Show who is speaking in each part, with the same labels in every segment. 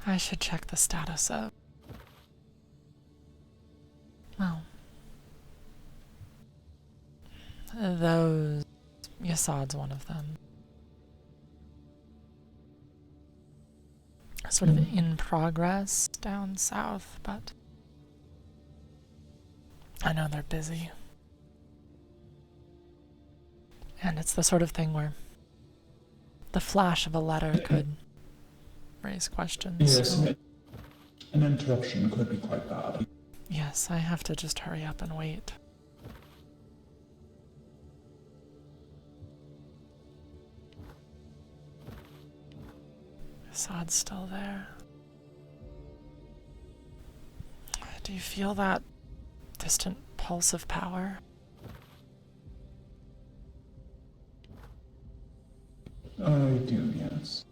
Speaker 1: I should check the status of... Well... those... Yasad's one of them. Sort of in progress down south, but... I know they're busy. And it's the sort of thing where the flash of a letter could raise questions.
Speaker 2: Yes,
Speaker 1: So.
Speaker 2: an interruption could be quite bad.
Speaker 1: Yes, I have to just hurry up and wait. Assad's still there. Do you feel that distant pulse of power?
Speaker 2: I do, yes.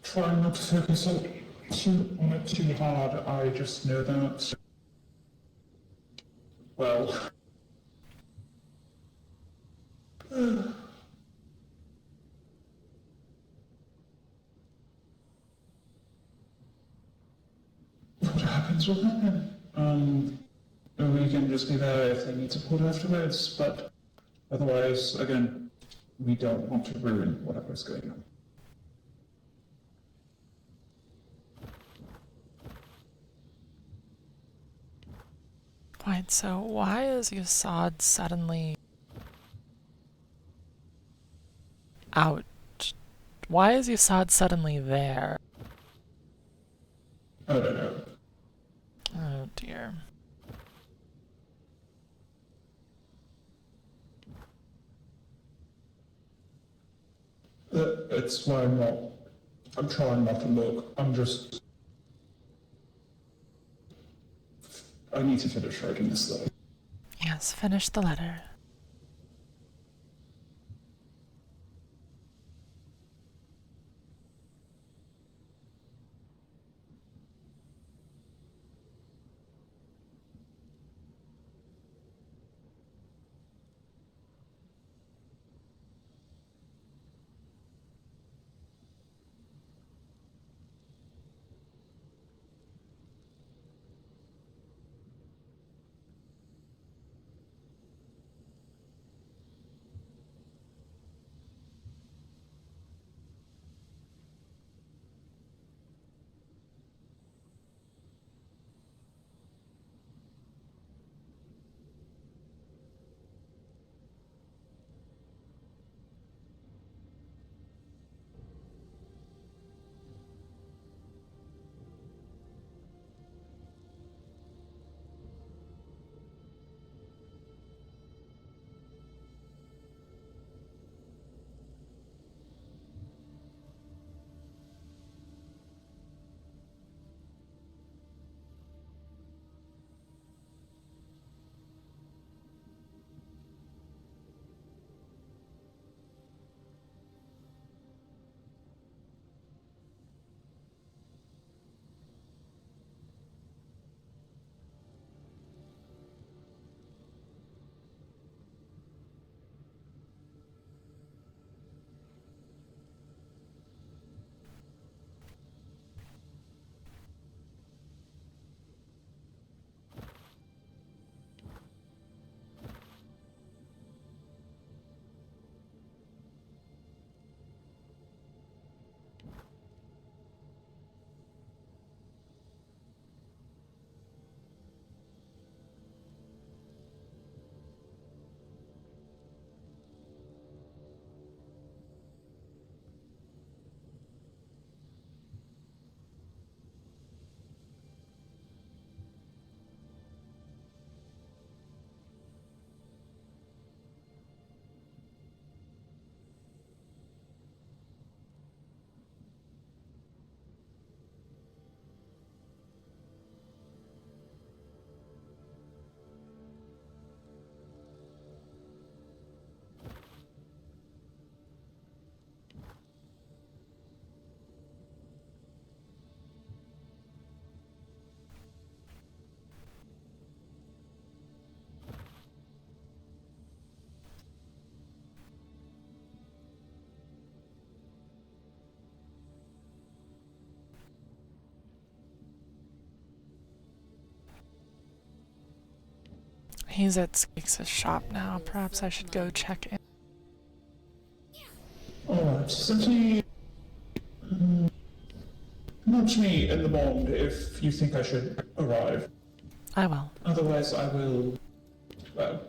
Speaker 2: Try not to focus on it too hard. I just know that. Well. What happens will happen. We can just be there if they need support afterwards, but otherwise, again, we don't want to ruin whatever's going on.
Speaker 1: Quite so. Why is Yasad suddenly out? Why is Yasad suddenly there?
Speaker 2: I don't know.
Speaker 1: Oh dear.
Speaker 2: It's why I'm trying not to look. I need to finish writing this letter.
Speaker 1: Yes, finish the letter. He's at Squeaks' shop now. Perhaps I should go check in.
Speaker 2: Alright, simply nudge me in the morning if you think I should arrive.
Speaker 1: I will.
Speaker 2: Otherwise, I will, well,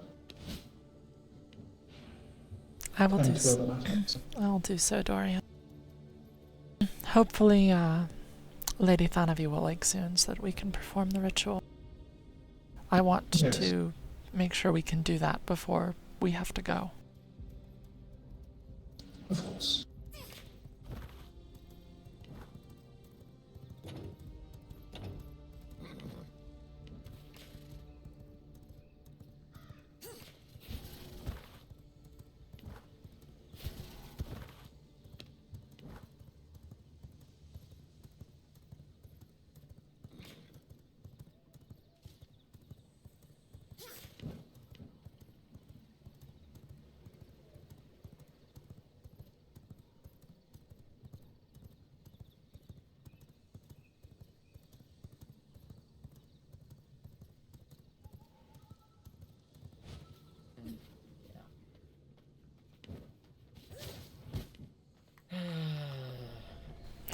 Speaker 1: I will do
Speaker 2: tend to
Speaker 1: so.
Speaker 2: other matters.
Speaker 1: I'll do so, Dorian. Hopefully, Lady Thanavi will wake soon so that we can perform the ritual. I want
Speaker 2: Yes.
Speaker 1: to make sure we can do that before we have to go.
Speaker 2: Of course.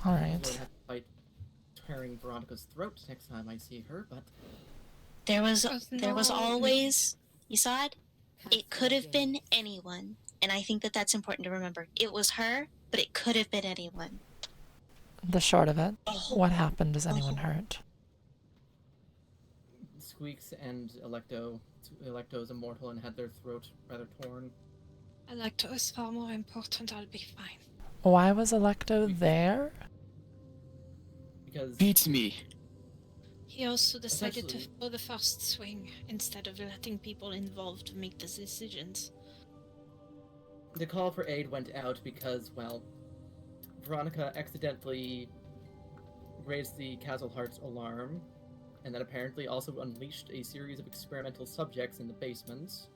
Speaker 1: All
Speaker 3: We'll
Speaker 1: right.
Speaker 3: have to fight tearing Veronica's throat next time I see her, but
Speaker 4: There was always, you saw it? It could have been anyone. And I think that that's important to remember. It was her, but it could have been anyone.
Speaker 1: The short of it, what happened? Is anyone hurt?
Speaker 3: Squeaks and Electo's immortal and had their throat rather torn.
Speaker 5: Electo is far more important. I'll be fine.
Speaker 1: Why was Electo there?
Speaker 3: Because
Speaker 6: Beats me.
Speaker 5: He also decided to
Speaker 3: Essentially-
Speaker 5: throw the first swing instead of letting people involved make the decisions.
Speaker 3: the call for aid went out because, well, Veronica accidentally raised the Castle Hearts alarm, and that apparently also unleashed a series of experimental subjects in the basement,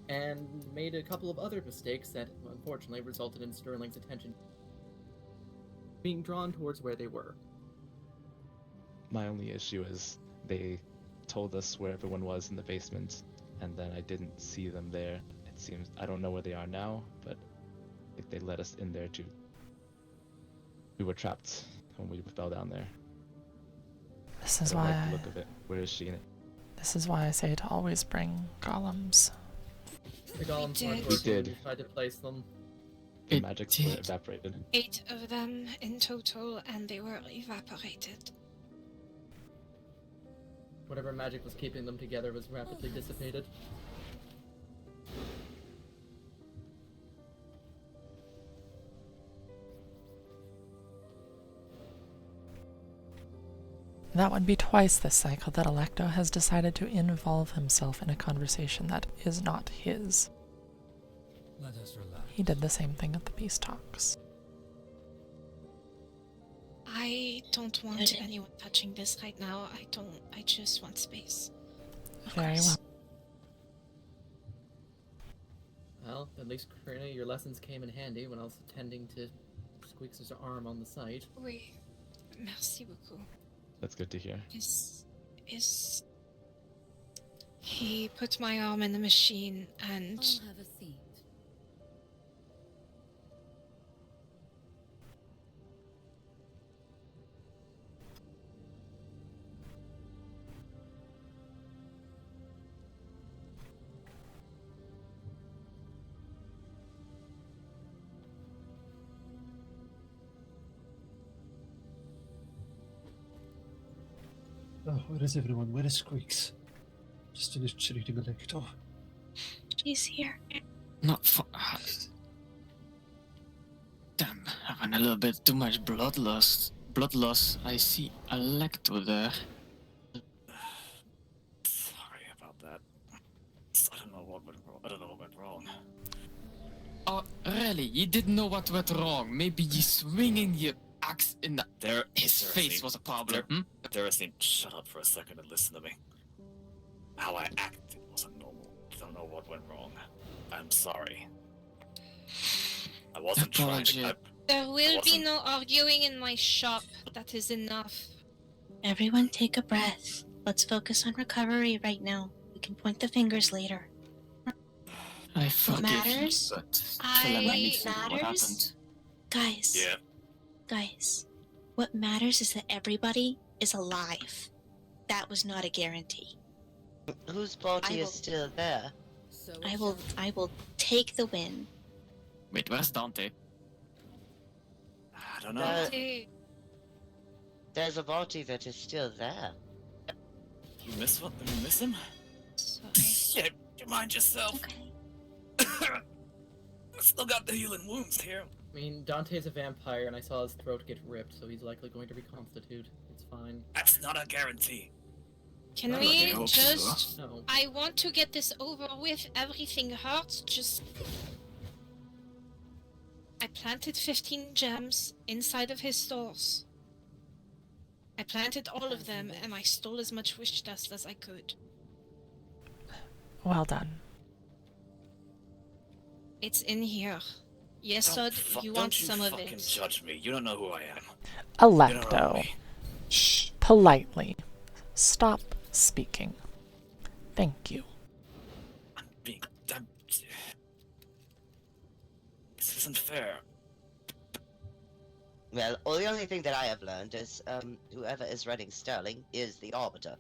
Speaker 3: and made a couple of other mistakes that unfortunately resulted in Sterling's attention being drawn towards where they were.
Speaker 7: My only issue is they told us where everyone was in the basement, and then I didn't see them there. It seems I don't know where they are now, but I think they let us in there too. We were trapped when we fell down there.
Speaker 1: This
Speaker 7: I
Speaker 1: is
Speaker 7: don't
Speaker 1: why
Speaker 7: like the look of it. Where is she in it?
Speaker 1: this is why I say to always bring golems.
Speaker 3: The golems
Speaker 5: did.
Speaker 3: weren't
Speaker 7: We
Speaker 3: working,
Speaker 7: did.
Speaker 3: we tried to place them.
Speaker 7: The
Speaker 6: It
Speaker 7: magics were
Speaker 6: did.
Speaker 7: evaporated.
Speaker 5: 8 of them in total, and they were evaporated.
Speaker 3: Whatever magic was keeping them together was rapidly dissipated.
Speaker 1: That would be twice this cycle that Electo has decided to involve himself in a conversation that is not his.
Speaker 8: Let us relax.
Speaker 1: He did the same thing at the peace talks.
Speaker 5: I don't want
Speaker 4: Noted.
Speaker 5: anyone touching this right now. I just want space.
Speaker 1: Very well.
Speaker 3: Well, at least, Karina, your lessons came in handy when I was attending to Squeaks' arm on the site.
Speaker 5: Oui. Merci beaucoup.
Speaker 7: That's good to hear.
Speaker 5: Is he put my arm in the machine and
Speaker 9: have a seat.
Speaker 8: Oh, where is everyone? Where is Squeaks? Just finished treating Electo.
Speaker 4: She's here.
Speaker 6: Not for. Damn, having a little bit too much blood loss. Blood loss. I see Electo there.
Speaker 10: Sorry about that. I don't know what went wrong. I don't know what went wrong.
Speaker 6: Oh, really? You didn't know what went wrong? Maybe you swinging your axe in the. His face was a problem.
Speaker 10: Daracene, shut up for a second and listen to me. How I acted wasn't normal. I don't know what went wrong. I'm sorry. I wasn't trying to.
Speaker 6: Apology.
Speaker 5: there will be
Speaker 10: wasn't-
Speaker 5: no arguing in my shop. That is enough.
Speaker 4: Everyone take a breath. Let's focus on recovery right now. We can point the fingers later.
Speaker 6: I forgive
Speaker 4: matters?
Speaker 6: you, but
Speaker 5: I-
Speaker 6: tell me
Speaker 4: What
Speaker 6: what happened.
Speaker 4: matters? Guys.
Speaker 10: Yeah.
Speaker 4: Guys. What matters is that everybody is alive. That was not a guarantee.
Speaker 9: Whose body
Speaker 4: I
Speaker 9: is
Speaker 4: will-
Speaker 9: still there?
Speaker 4: I will take the win.
Speaker 6: Wait, where's Dante?
Speaker 10: I don't know.
Speaker 5: Dante,
Speaker 9: There's a body that is still there.
Speaker 10: You miss what? You miss him?
Speaker 5: sorry.
Speaker 10: Yeah, you mind yourself.
Speaker 4: Okay.
Speaker 10: I still got the healing wounds here.
Speaker 3: I mean, Dante's a vampire, and I saw his throat get ripped, so he's likely going to reconstitute. It's fine.
Speaker 10: That's not a guarantee.
Speaker 5: Can
Speaker 3: I
Speaker 5: we
Speaker 6: hope
Speaker 5: just...
Speaker 3: No.
Speaker 5: I want to get this over with. Everything hurts. Just... I planted 15 gems inside of his stores. I planted all of them, and I stole as much wish dust as I could.
Speaker 1: Well done.
Speaker 5: It's in here. Yes,
Speaker 10: Don't
Speaker 5: Sod, you want some of
Speaker 10: fucking
Speaker 5: it.
Speaker 10: judge me. You don't know who I am. You don't know
Speaker 1: Electo,
Speaker 10: me.
Speaker 1: shh, politely, stop speaking. Thank you.
Speaker 10: I'm... This isn't fair.
Speaker 9: Well, the only thing that I have learned is whoever is running Sterling is the Arbiter.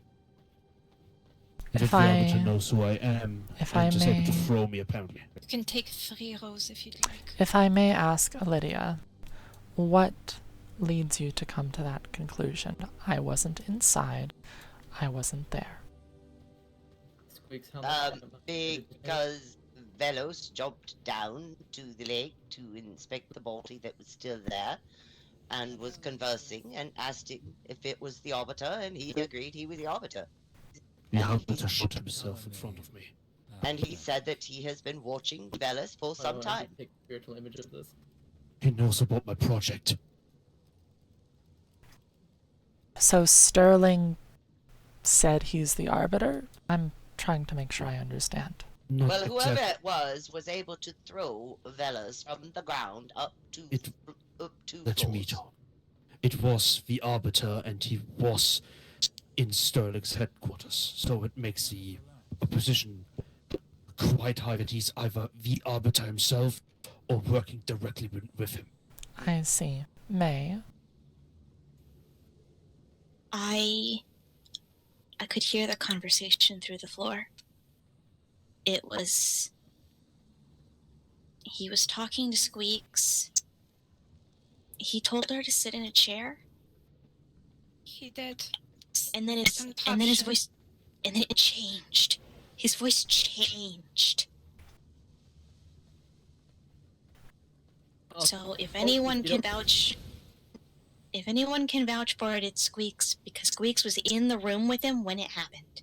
Speaker 1: If
Speaker 8: the Arbiter
Speaker 1: I,
Speaker 8: knows who I am,
Speaker 1: if
Speaker 8: and
Speaker 1: I
Speaker 8: is able to
Speaker 1: may-
Speaker 8: throw me, apparently.
Speaker 5: You can take 3 rows if you'd like.
Speaker 1: if I may ask Lydia, what leads you to come to that conclusion? I wasn't inside. I wasn't there.
Speaker 3: Squeaks helmet.
Speaker 9: Because Velos jumped down to the lake to inspect the body that was still there, and was conversing, and asked him if it was the Arbiter, and he agreed he was the Arbiter.
Speaker 8: The Arbiter shot himself in front of me.
Speaker 9: And he said that he has been watching Velos for some
Speaker 3: I
Speaker 9: time.
Speaker 3: need to take a spiritual image of this.
Speaker 8: He knows about my project.
Speaker 1: So Sterling said he's the arbiter? I'm trying to make sure I understand.
Speaker 8: Not
Speaker 9: Well, whoever
Speaker 8: exact-
Speaker 9: it was able to throw Velos from the ground up to
Speaker 8: Let
Speaker 9: floors.
Speaker 8: me talk. It was the Arbiter, and he was in Sterling's headquarters, so it makes the position quite high that he's either the Arbiter himself or working directly with him.
Speaker 1: I see. May.
Speaker 4: I could hear the conversation through the floor. It was... He was talking to Squeaks. He told her to sit in a chair,
Speaker 5: He did.
Speaker 4: and then his voice... And then it changed. His voice changed. So if anyone can vouch... If anyone can vouch for it, it's Squeaks, because Squeaks was in the room with him when it happened.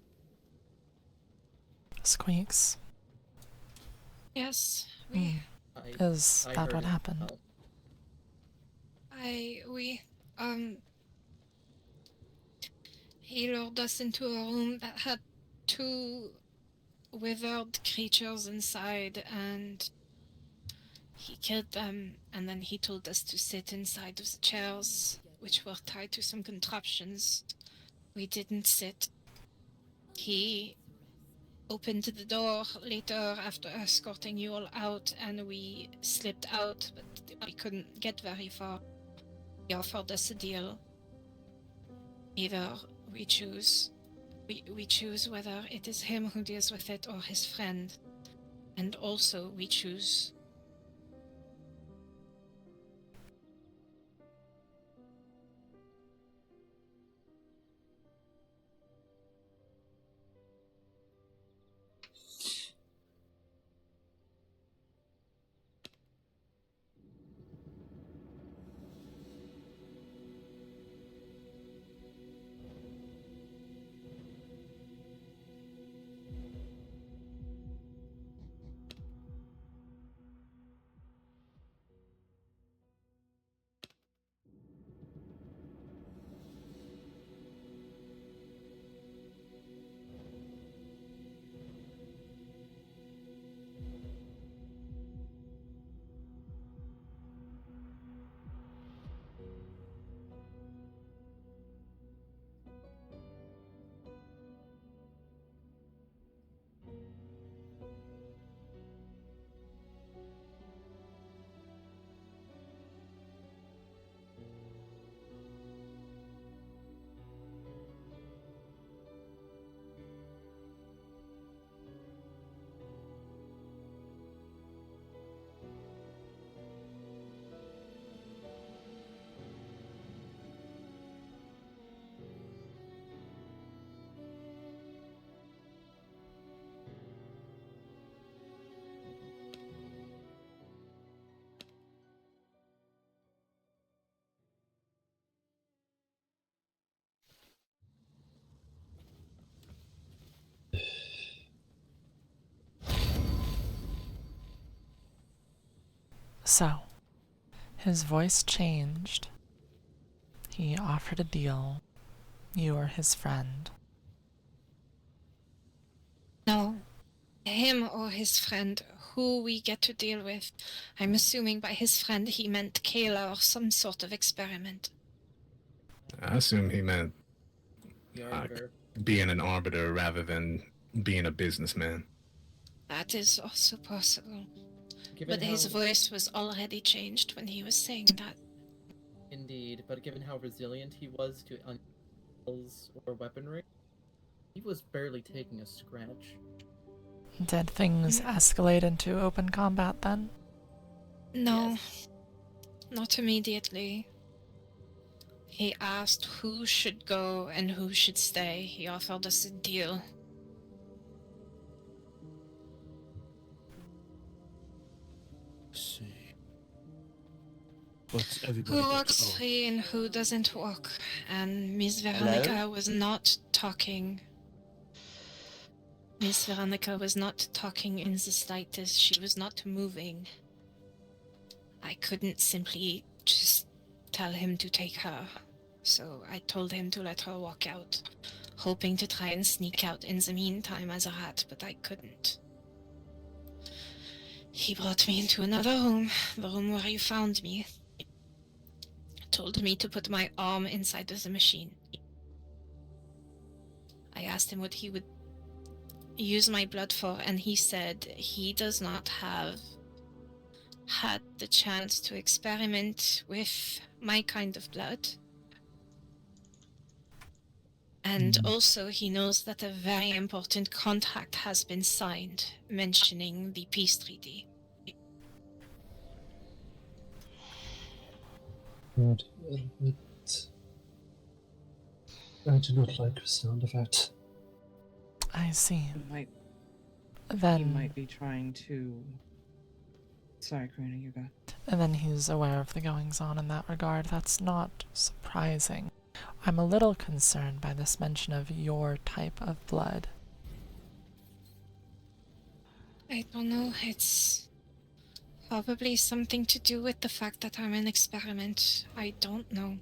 Speaker 1: Squeaks.
Speaker 5: Yes,
Speaker 1: Is
Speaker 3: I
Speaker 1: that
Speaker 3: heard
Speaker 1: what
Speaker 3: it.
Speaker 1: happened?
Speaker 5: He lured us into a room that had 2 withered creatures inside, and he killed them, and then he told us to sit inside of the chairs, which were tied to some contraptions. We didn't sit. He opened the door later after escorting you all out, and we slipped out, but we couldn't get very far. He offered us a deal. Either we choose whether it is him who deals with it or his friend. And also we choose.
Speaker 1: So, his voice changed. He offered a deal. You are his friend.
Speaker 5: No, him or his friend, who we get to deal with. I'm assuming by his friend he meant Kayla or some sort of experiment.
Speaker 11: I assume he meant
Speaker 3: The arbiter.
Speaker 11: being an arbiter rather than being a businessman.
Speaker 5: That is also possible.
Speaker 3: Given
Speaker 5: But his
Speaker 3: how-
Speaker 5: voice was already changed when he was saying that.
Speaker 3: Indeed, but given how resilient he was to unusuals or weaponry, he was barely taking a scratch.
Speaker 1: Did things escalate into open combat then?
Speaker 5: No,
Speaker 3: Yes.
Speaker 5: not immediately. He asked who should go and who should stay. He offered us a deal.
Speaker 8: See. But everybody
Speaker 5: Who
Speaker 8: got
Speaker 5: walks free and who doesn't walk. And Miss Veronica
Speaker 9: Hello?
Speaker 5: was not talking. Miss Veronica was not talking in the slightest. She was not moving. I couldn't simply just tell him to take her. So I told him to let her walk out, hoping to try and sneak out in the meantime as a rat, but I couldn't. He brought me into another room, the room where you found me. Told me to put my arm inside of the machine. I asked him what he would use my blood for, and he said he does not have had the chance to experiment with my kind of blood. And also he knows that a very important contract has been signed mentioning the peace treaty.
Speaker 8: But I do not like the sound of that.
Speaker 1: I see.
Speaker 12: He
Speaker 1: Then,
Speaker 12: might be trying to. Sorry, Karina, you go.
Speaker 1: and then he's aware of the goings-on in that regard. That's not surprising. I'm a little concerned by this mention of your type of blood.
Speaker 5: I don't know, it's probably something to do with the fact that I'm an experiment. I don't know.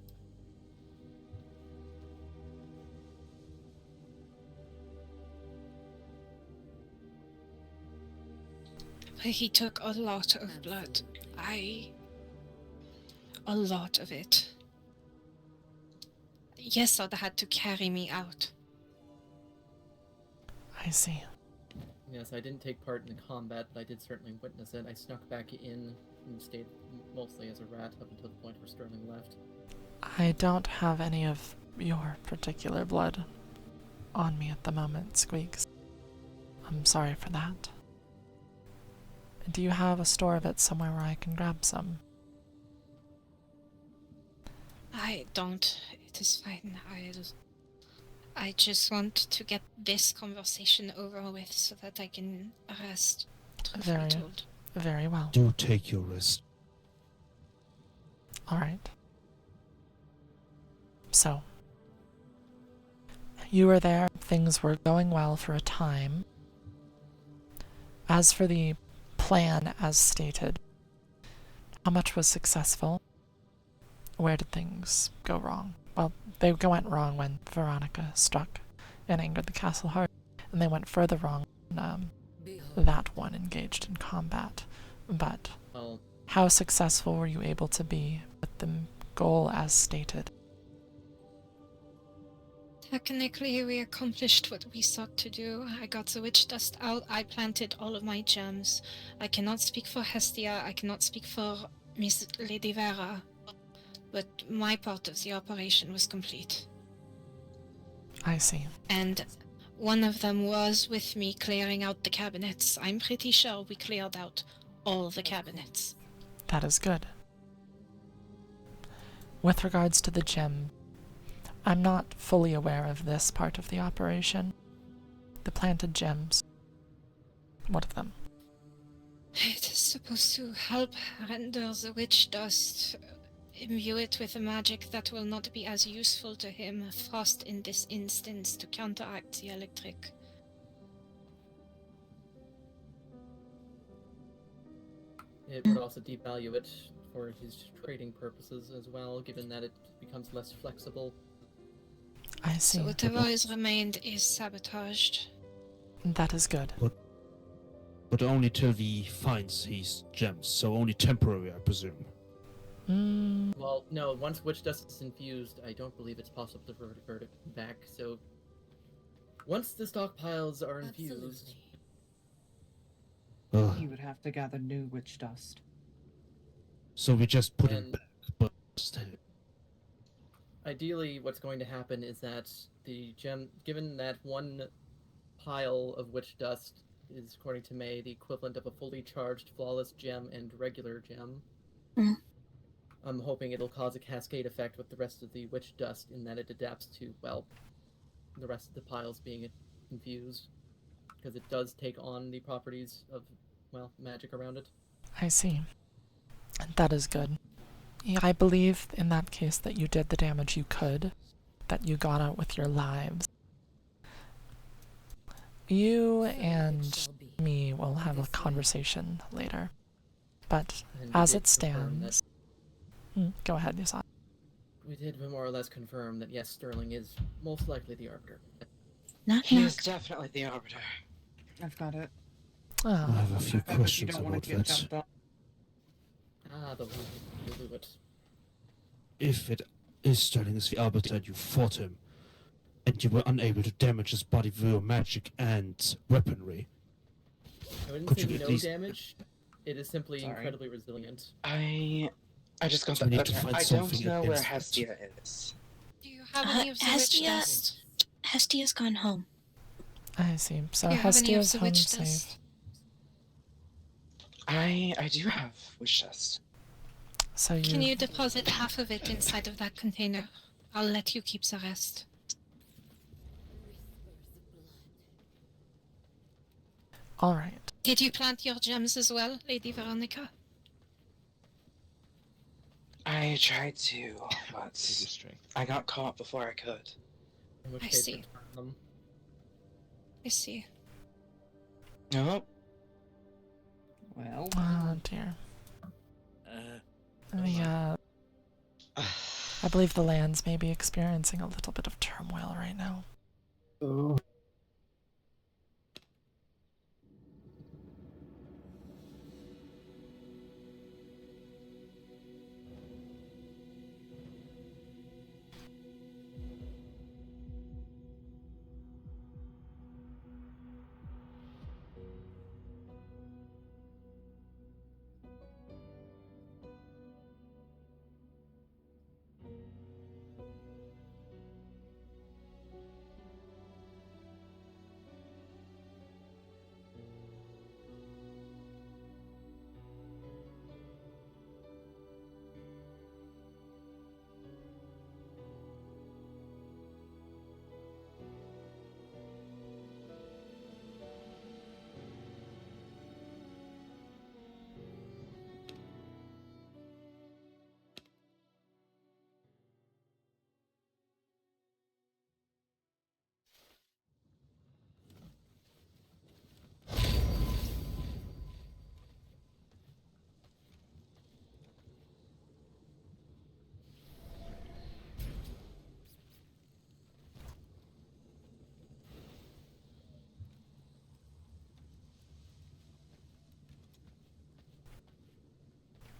Speaker 5: But he took a lot of blood. A lot of it. Yesod had to carry me out.
Speaker 1: I see.
Speaker 3: Yes, I didn't take part in the combat, but I did certainly witness it. I snuck back in and stayed mostly as a rat up until the point where Sterling left.
Speaker 1: I don't have any of your particular blood on me at the moment, Squeaks. I'm sorry for that. Do you have a store of it somewhere where I can grab some?
Speaker 5: I don't. It is fine. I just want to get this conversation over with so that I can rest. Truth be told.
Speaker 1: Very well.
Speaker 8: Do take your rest.
Speaker 1: Alright. So, you were there, things were going well for a time. As for the plan as stated, how much was successful? Where did things go wrong? Well, they went wrong when Veronica struck and angered the castle heart, and they went further wrong when that one engaged in combat. But
Speaker 3: Well,
Speaker 1: how successful were you able to be with the goal as stated?
Speaker 5: Technically, we accomplished what we sought to do. I got the witch dust out. I planted all of my gems. I cannot speak for Hestia. I cannot speak for Miss Lady Vera. But my part of the operation was complete.
Speaker 1: I see.
Speaker 5: And one of them was with me clearing out the cabinets. I'm pretty sure we cleared out all the cabinets.
Speaker 1: That is good. With regards to the gem, I'm not fully aware of this part of the operation. The planted gems. What of them?
Speaker 5: It is supposed to help render the witch dust, imbue it with a magic that will not be as useful to him, frost in this instance, to counteract the electric.
Speaker 3: it would also devalue it for his trading purposes as well, given that it becomes less flexible.
Speaker 1: I see.
Speaker 5: So whatever is remained is sabotaged.
Speaker 1: That is good.
Speaker 8: But only till he finds his gems, so only temporary, I presume.
Speaker 3: Well, no, once witch dust is infused, I don't believe it's possible to revert it back, so once the stockpiles are infused...
Speaker 12: He would have to gather new witch dust.
Speaker 8: So we just put him
Speaker 3: And-
Speaker 8: back, but still.
Speaker 3: Ideally, what's going to happen is that the gem, given that one pile of witch dust is, according to May, the equivalent of a fully charged flawless gem and regular gem, I'm hoping it'll cause a cascade effect with the rest of the witch dust in that it adapts to, well, the rest of the piles being infused, because it does take on the properties of, well, magic around it.
Speaker 1: I see. That is good. Yeah, I believe in that case that you did the damage you could, that you got out with your lives. You and me will have a conversation later. But
Speaker 3: And we
Speaker 1: as
Speaker 3: did
Speaker 1: it
Speaker 3: confirm that-
Speaker 1: stands... go ahead, Yusat.
Speaker 3: We did more or less confirm that yes, Sterling is most likely the Arbiter.
Speaker 4: He
Speaker 13: is definitely the Arbiter.
Speaker 12: I've got it.
Speaker 8: I have a few
Speaker 12: You
Speaker 8: questions
Speaker 12: don't want
Speaker 8: about
Speaker 12: to get
Speaker 8: that.
Speaker 12: jumped on.
Speaker 3: Ah, the will do it.
Speaker 8: If it is Sterling as the Arbiter and you fought him, and you were unable to damage his body with your magic and weaponry,
Speaker 3: I wouldn't
Speaker 8: could
Speaker 3: say
Speaker 8: you at
Speaker 3: no
Speaker 8: least...
Speaker 3: damage. It is simply
Speaker 12: Sorry.
Speaker 3: incredibly resilient.
Speaker 13: I just got
Speaker 8: So we
Speaker 13: that.
Speaker 8: need to find
Speaker 13: I
Speaker 8: something
Speaker 13: don't know where
Speaker 8: against it.
Speaker 13: Hestia is.
Speaker 5: Do you have any of the witch dust?
Speaker 4: Hestia's gone home.
Speaker 1: I see. So
Speaker 5: Do you have any of
Speaker 1: Hestia's
Speaker 5: the
Speaker 1: home
Speaker 5: witch
Speaker 1: safe.
Speaker 5: dust?
Speaker 13: I do have witch dust.
Speaker 1: So you...
Speaker 5: Can you deposit half of it inside of that container? I'll let you keep the rest.
Speaker 1: Alright.
Speaker 5: Did you plant your gems as well, Lady Veronica?
Speaker 13: I tried to, but
Speaker 7: Use your strength.
Speaker 13: I got caught before I could.
Speaker 3: In which
Speaker 5: I
Speaker 3: case,
Speaker 5: see.
Speaker 3: return them.
Speaker 5: I see.
Speaker 13: Nope.
Speaker 12: Well,
Speaker 1: Oh dear. I believe the lands may be experiencing a little bit of turmoil right now.
Speaker 13: Oh.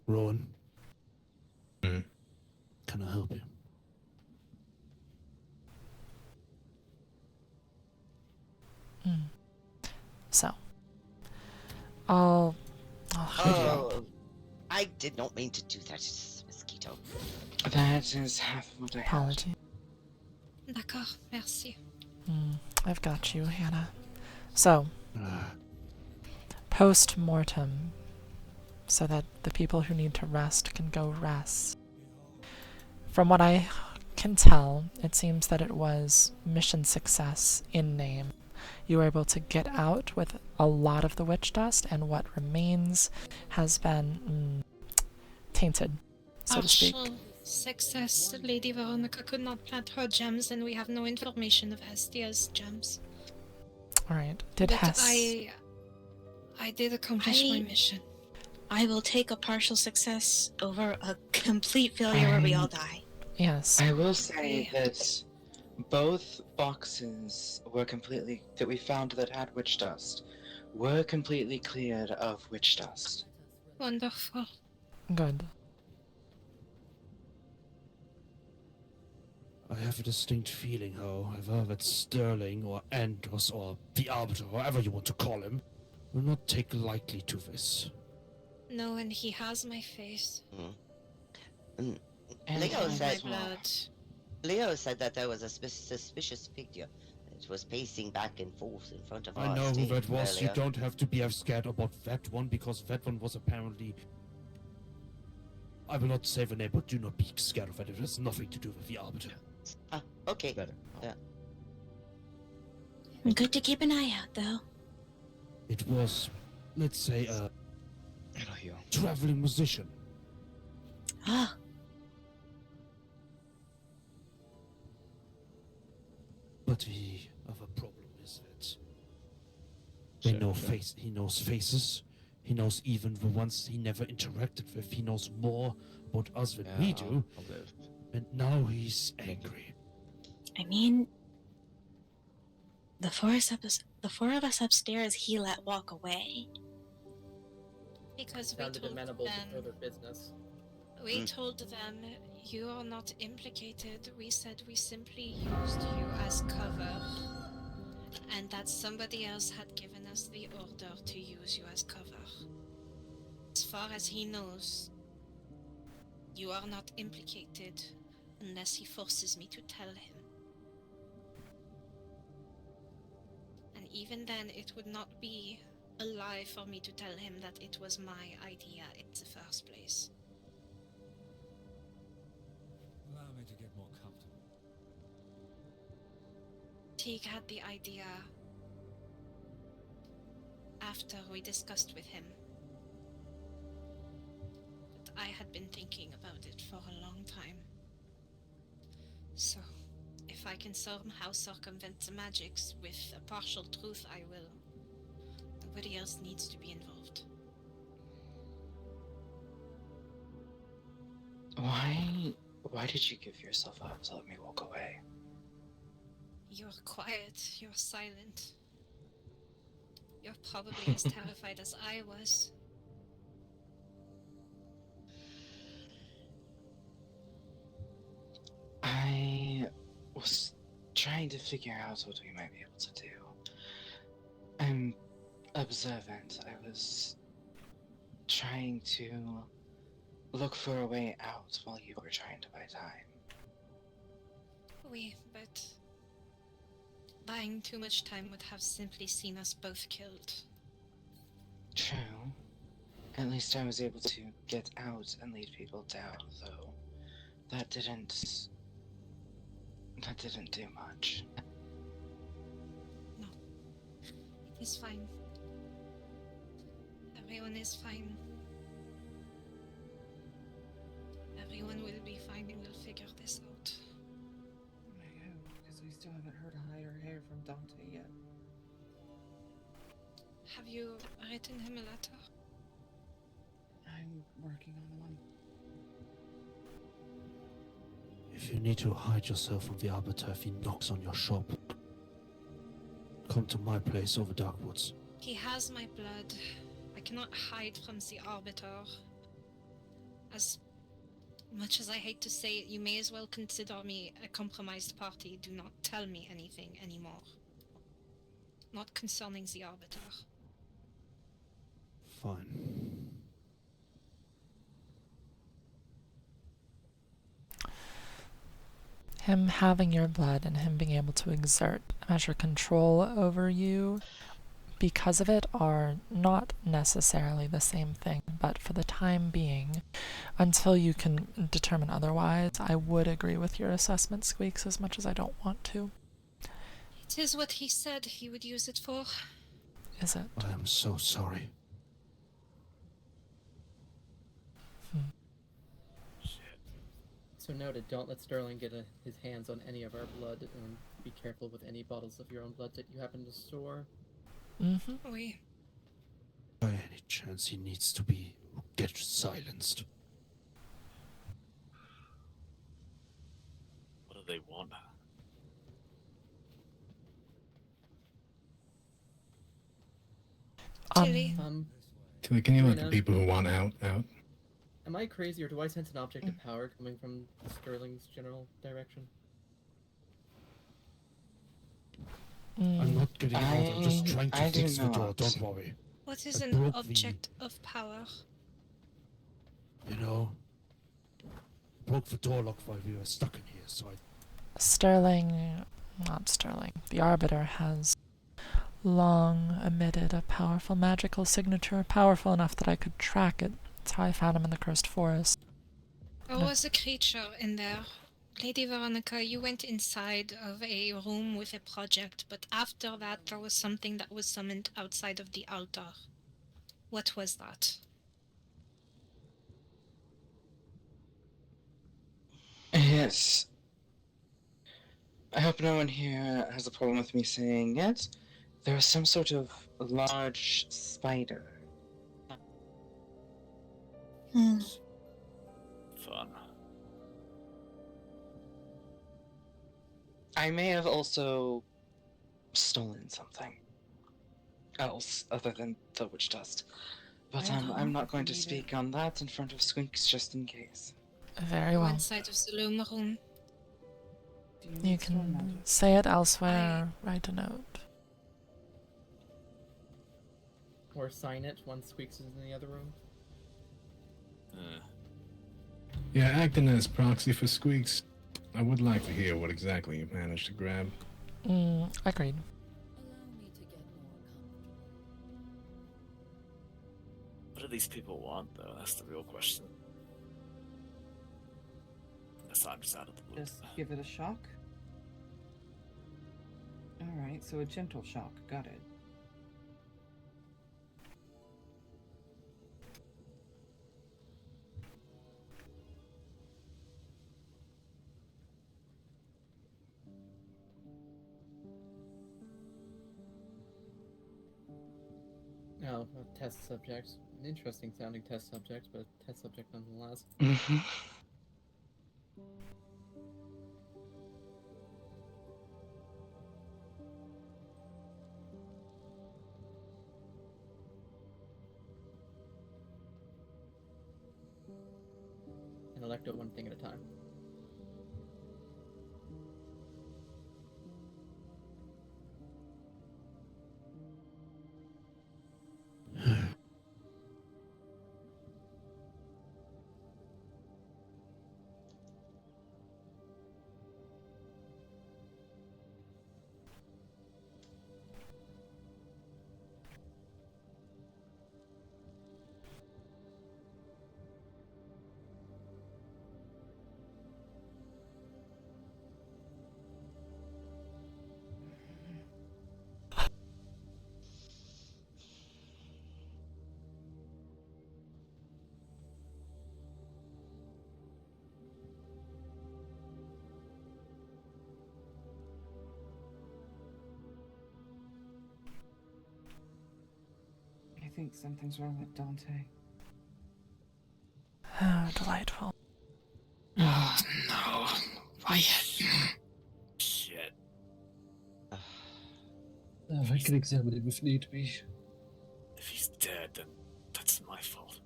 Speaker 8: Rowan,
Speaker 11: Hmm.
Speaker 8: can I help you?
Speaker 1: So, I'll
Speaker 9: Oh, I did not mean to do that, mosquito.
Speaker 13: That is half of what I have.
Speaker 1: apology.
Speaker 5: D'accord, merci.
Speaker 1: I've got you, Hannah. So, post-mortem, so that the people who need to rest can go rest. From what I can tell, it seems that it was mission success in name. You were able to get out with a lot of the witch dust, and what remains has been tainted, so to speak.
Speaker 5: Partial success. Lady Veronica could not plant her gems, and we have no information of Hestia's gems.
Speaker 1: Alright, did
Speaker 5: But
Speaker 1: Hess...
Speaker 5: I did accomplish my mission.
Speaker 4: I will take a partial success over a complete failure where we all die.
Speaker 1: Yes.
Speaker 13: I will say that both boxes were completely that we found that had witch dust were completely cleared of witch dust.
Speaker 5: Wonderful.
Speaker 1: Good.
Speaker 8: I have a distinct feeling, however, that Sterling or Andros or the Arbiter, however you want to call him, will not take lightly to this.
Speaker 5: No, and he has my face.
Speaker 9: And
Speaker 13: And
Speaker 9: Leo
Speaker 5: my
Speaker 9: said,
Speaker 5: blood.
Speaker 9: Leo said that there was a suspicious figure that was pacing back and forth in front of
Speaker 8: I
Speaker 9: our
Speaker 8: know who
Speaker 9: stage
Speaker 8: that was.
Speaker 9: earlier.
Speaker 8: You don't have to be scared about that one, because that one was apparently... I will not say the name, but do not be scared of that. It has nothing to do with the Arbiter.
Speaker 9: Ah, okay.
Speaker 7: Better.
Speaker 9: Yeah.
Speaker 4: Good to keep an eye out, though.
Speaker 8: It was, let's say, a
Speaker 7: It'll heal.
Speaker 8: traveling musician.
Speaker 4: Ah,
Speaker 8: But the other problem is that they know face. He knows faces. He knows even the ones he never interacted with. He knows more about us than we do.
Speaker 7: I'll live.
Speaker 8: And now he's angry.
Speaker 4: I mean, the four of us upstairs he let walk away.
Speaker 5: Because we
Speaker 3: Sounded
Speaker 5: told
Speaker 3: amenable to
Speaker 5: them,
Speaker 3: further business.
Speaker 5: we told them, you are not implicated. We said we simply used you as cover. And that somebody else had given us the order to use you as cover. As far as he knows, you are not implicated unless he forces me to tell him. And even then, it would not be a lie for me to tell him that it was my idea in the first place.
Speaker 14: Allow me to get more comfortable.
Speaker 5: Teague had the idea after we discussed with him. But I had been thinking about it for a long time. So, if I can somehow circumvent the magics with a partial truth, I will. Nobody else needs to be involved.
Speaker 13: Why did you give yourself up to let me walk away?
Speaker 5: You're quiet, you're silent. You're probably as terrified as I was.
Speaker 13: I was trying to figure out what we might be able to do. I'm observant. I was trying to look for a way out while you were trying to buy time.
Speaker 5: But buying too much time would have simply seen us both killed.
Speaker 13: True. At least I was able to get out and lead people down, though that didn't do much.
Speaker 5: No. It is fine. Everyone is fine. Everyone will be fine and we'll figure this out.
Speaker 12: I hope, because we still haven't heard hide or hair from Dante yet.
Speaker 5: Have you written him a letter?
Speaker 12: I'm working on one.
Speaker 8: If you need to hide yourself from the Arbiter if he knocks on your shop, come to my place over Darkwoods.
Speaker 5: He has my blood. I cannot hide from the Arbiter. As much as I hate to say it, you may as well consider me a compromised party. Do not tell me anything anymore. Not concerning the Arbiter.
Speaker 8: Fine.
Speaker 1: Him having your blood and him being able to exert measure control over you because of it are not necessarily the same thing, but for the time being, until you can determine otherwise, I would agree with your assessment, Squeaks, as much as I don't want to.
Speaker 5: It is what he said he would use it for.
Speaker 1: Is it?
Speaker 8: I am so sorry.
Speaker 3: So noted, don't let Sterling get his hands on any of our blood, and be careful with any bottles of your own blood that you happen to store.
Speaker 1: Mm-hmm.
Speaker 5: We.
Speaker 8: By any chance he needs to be get silenced.
Speaker 10: What do they want?
Speaker 5: Tilly.
Speaker 11: Tilly, can you let the
Speaker 3: Marina,
Speaker 11: people who want out?
Speaker 3: am I crazy or do I sense an object of power coming from Sterling's general direction?
Speaker 8: I'm not getting out. I'm just trying to
Speaker 13: I do
Speaker 8: fix the door.
Speaker 13: not.
Speaker 8: Don't worry.
Speaker 5: What is
Speaker 8: I
Speaker 5: an
Speaker 8: broke
Speaker 5: object of power?
Speaker 8: You know, broke the door lock while we were stuck in here, so I...
Speaker 1: Not Sterling, the Arbiter has long emitted a powerful magical signature, powerful enough that I could track it. That's how I found him in the cursed forest.
Speaker 5: There was a creature in there. Lady Veronica, you went inside of a room with a project, but after that there was something that was summoned outside of the altar. What was that?
Speaker 13: Yes. I hope no one here has a problem with me saying it. There was some sort of large spider.
Speaker 4: Hmm.
Speaker 10: Fun.
Speaker 13: I may have also stolen something else other than the witch dust. But I'm not going to speak on that in front of Squinks just in case.
Speaker 1: Very
Speaker 5: Go
Speaker 1: well.
Speaker 5: inside of the loom room.
Speaker 1: You can say it elsewhere, write a note.
Speaker 3: Or sign it once Squeaks is in the other room?
Speaker 11: Yeah, acting as proxy for Squeaks, I would like to hear what exactly you managed to grab.
Speaker 1: Agreed.
Speaker 10: What do these people want, though? That's the real question. Unless I'm just out of the loop.
Speaker 12: Just give it a shock. Alright, so a gentle shock. Got it.
Speaker 3: Oh, a test subject. An interesting sounding test subject, but a test subject nonetheless.
Speaker 13: Mm-hmm.
Speaker 3: And Electo one thing at a time.
Speaker 12: I think something's wrong with Dante.
Speaker 1: Delightful.
Speaker 6: Oh, no. Why?
Speaker 10: Shit.
Speaker 8: I can examine him if need be.
Speaker 10: If he's dead, then that's my fault.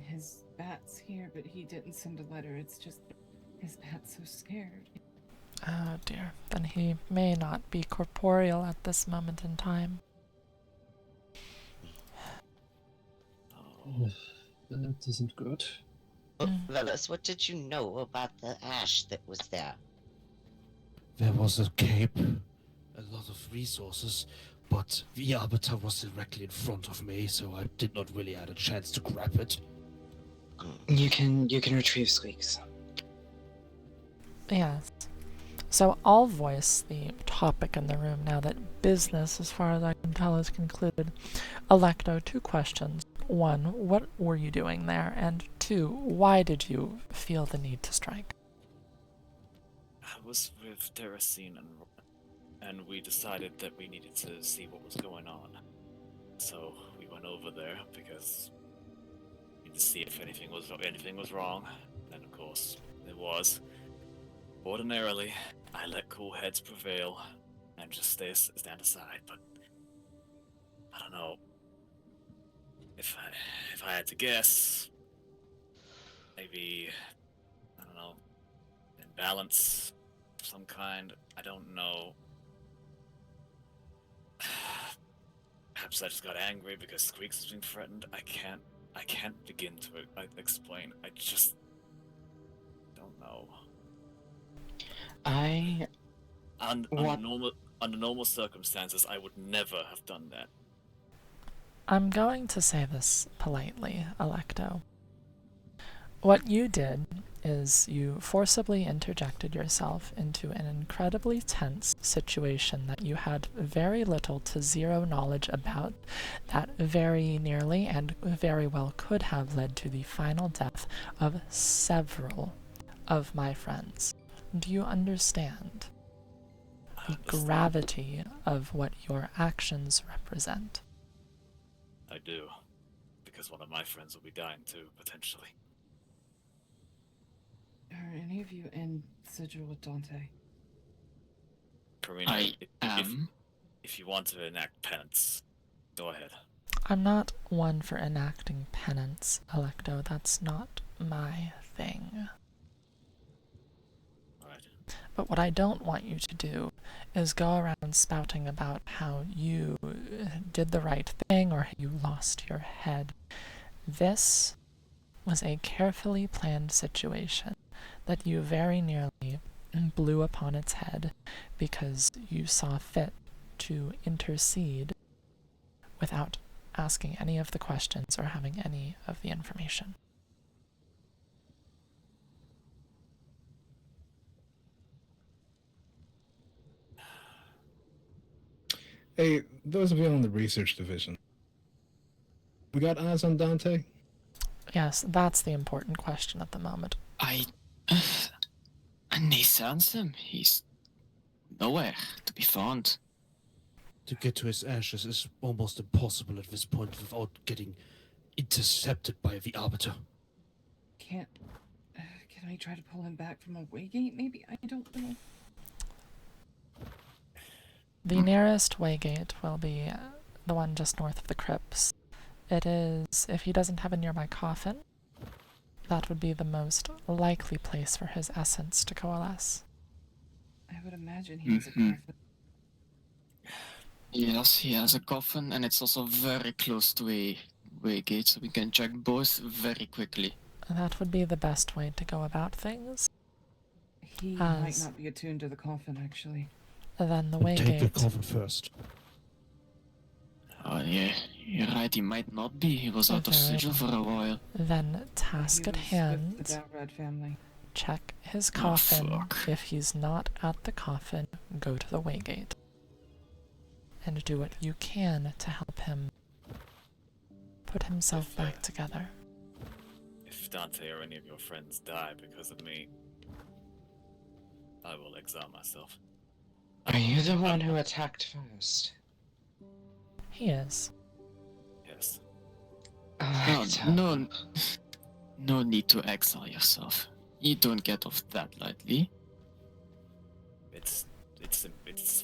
Speaker 12: His bat's here, but he didn't send a letter. It's just his bat's so scared.
Speaker 1: Oh dear. Then he may not be corporeal at this moment in time.
Speaker 8: That isn't good.
Speaker 9: Velos, what did you know about the ash that was there?
Speaker 8: There was a cape, a lot of resources, but the Arbiter was directly in front of me, so I did not really have a chance to grab it.
Speaker 13: You can retrieve Squeaks.
Speaker 1: Yes. So I'll voice the topic in the room now that business, as far as I can tell, is concluded. Electo, 2 questions. 1, what were you doing there? And 2, why did you feel the need to strike?
Speaker 10: I was with Terracine and we decided that we needed to see what was going on. So we went over there because to see if anything was wrong. And of course, it was. Ordinarily, I let cool heads prevail and just stand aside, but I don't know. If I had to guess, maybe, I don't know, imbalance of some kind. I don't know. Perhaps I just got angry because Squeaks was being threatened. I can't begin to explain. I just don't know. Under normal circumstances, I would never have done that.
Speaker 1: I'm going to say this politely, Electo. What you did is you forcibly interjected yourself into an incredibly tense situation that you had very little to zero knowledge about, that very nearly and very well could have led to the final death of several of my friends. Do you understand the gravity of what your actions represent?
Speaker 10: I do. Because one of my friends will be dying too, potentially.
Speaker 12: Are any of you in Sigil with Dante?
Speaker 10: Karina, if you want to enact penance, go ahead.
Speaker 1: I'm not one for enacting penance, Electo. That's not my thing. But what I don't want you to do is go around spouting about how you did the right thing or you lost your head. This was a carefully planned situation that you very nearly blew upon its head because you saw fit to intercede without asking any of the questions or having any of the information.
Speaker 11: Hey, those of you on the research division, we got eyes on Dante?
Speaker 1: Yes, that's the important question at the moment.
Speaker 6: Nissan, he's nowhere to be found.
Speaker 8: To get to his ashes is almost impossible at this point without getting intercepted by the Arbiter.
Speaker 12: Can I try to pull him back from a waygate, maybe? I don't know.
Speaker 1: The nearest waygate will be the one just north of the crypts. It is, if he doesn't have a nearby coffin, that would be the most likely place for his essence to coalesce.
Speaker 12: I would imagine he has a coffin.
Speaker 6: Yes, he has a coffin, and it's also very close to a waygate, so we can check both very quickly.
Speaker 1: That would be the best way to go about things.
Speaker 12: He might not be attuned to the coffin, actually.
Speaker 1: Then the
Speaker 8: But take the
Speaker 1: waygate.
Speaker 8: coffin first.
Speaker 6: Oh yeah, you're right, he might not be. He was out of Sigil for a while.
Speaker 1: Then task at hand.
Speaker 12: With the Dalrad family.
Speaker 1: Check his coffin. If he's not at the coffin, go to the waygate. And do what you can to help him put himself back together.
Speaker 10: If Dante or any of your friends die because of me, I will exile myself.
Speaker 13: Are you the one who attacked first?
Speaker 1: He is.
Speaker 10: Yes.
Speaker 6: No need to exile yourself. You don't get off that lightly.
Speaker 10: It's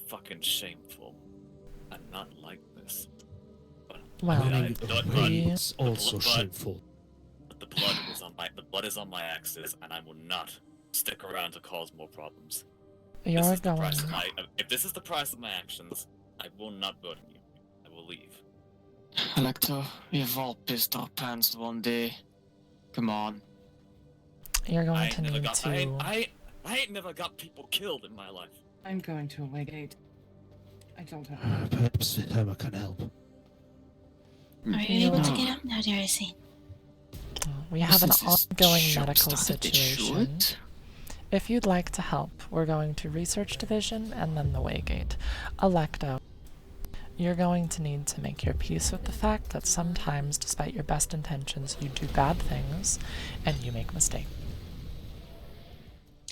Speaker 10: fucking shameful. I'm not like this.
Speaker 1: Well,
Speaker 8: it's also shameful.
Speaker 10: But the blood is on my axes, and I will not stick around to cause more problems.
Speaker 1: You're going.
Speaker 10: If this is the price of my actions, I will not burden you. I will leave.
Speaker 6: Electo, we've all pissed our pants one day. Come on.
Speaker 1: You're going to need to.
Speaker 10: I ain't never got people killed in my life.
Speaker 12: I'm going to a waygate. I don't have.
Speaker 8: Perhaps the hammer can help.
Speaker 4: Are you able to get up now, Darcy?
Speaker 1: We have an ongoing medical situation. If you'd like to help, we're going to Research Division and then the Waygate. Electo, you're going to need to make your peace with the fact that sometimes, despite your best intentions, you do bad things and you make mistakes.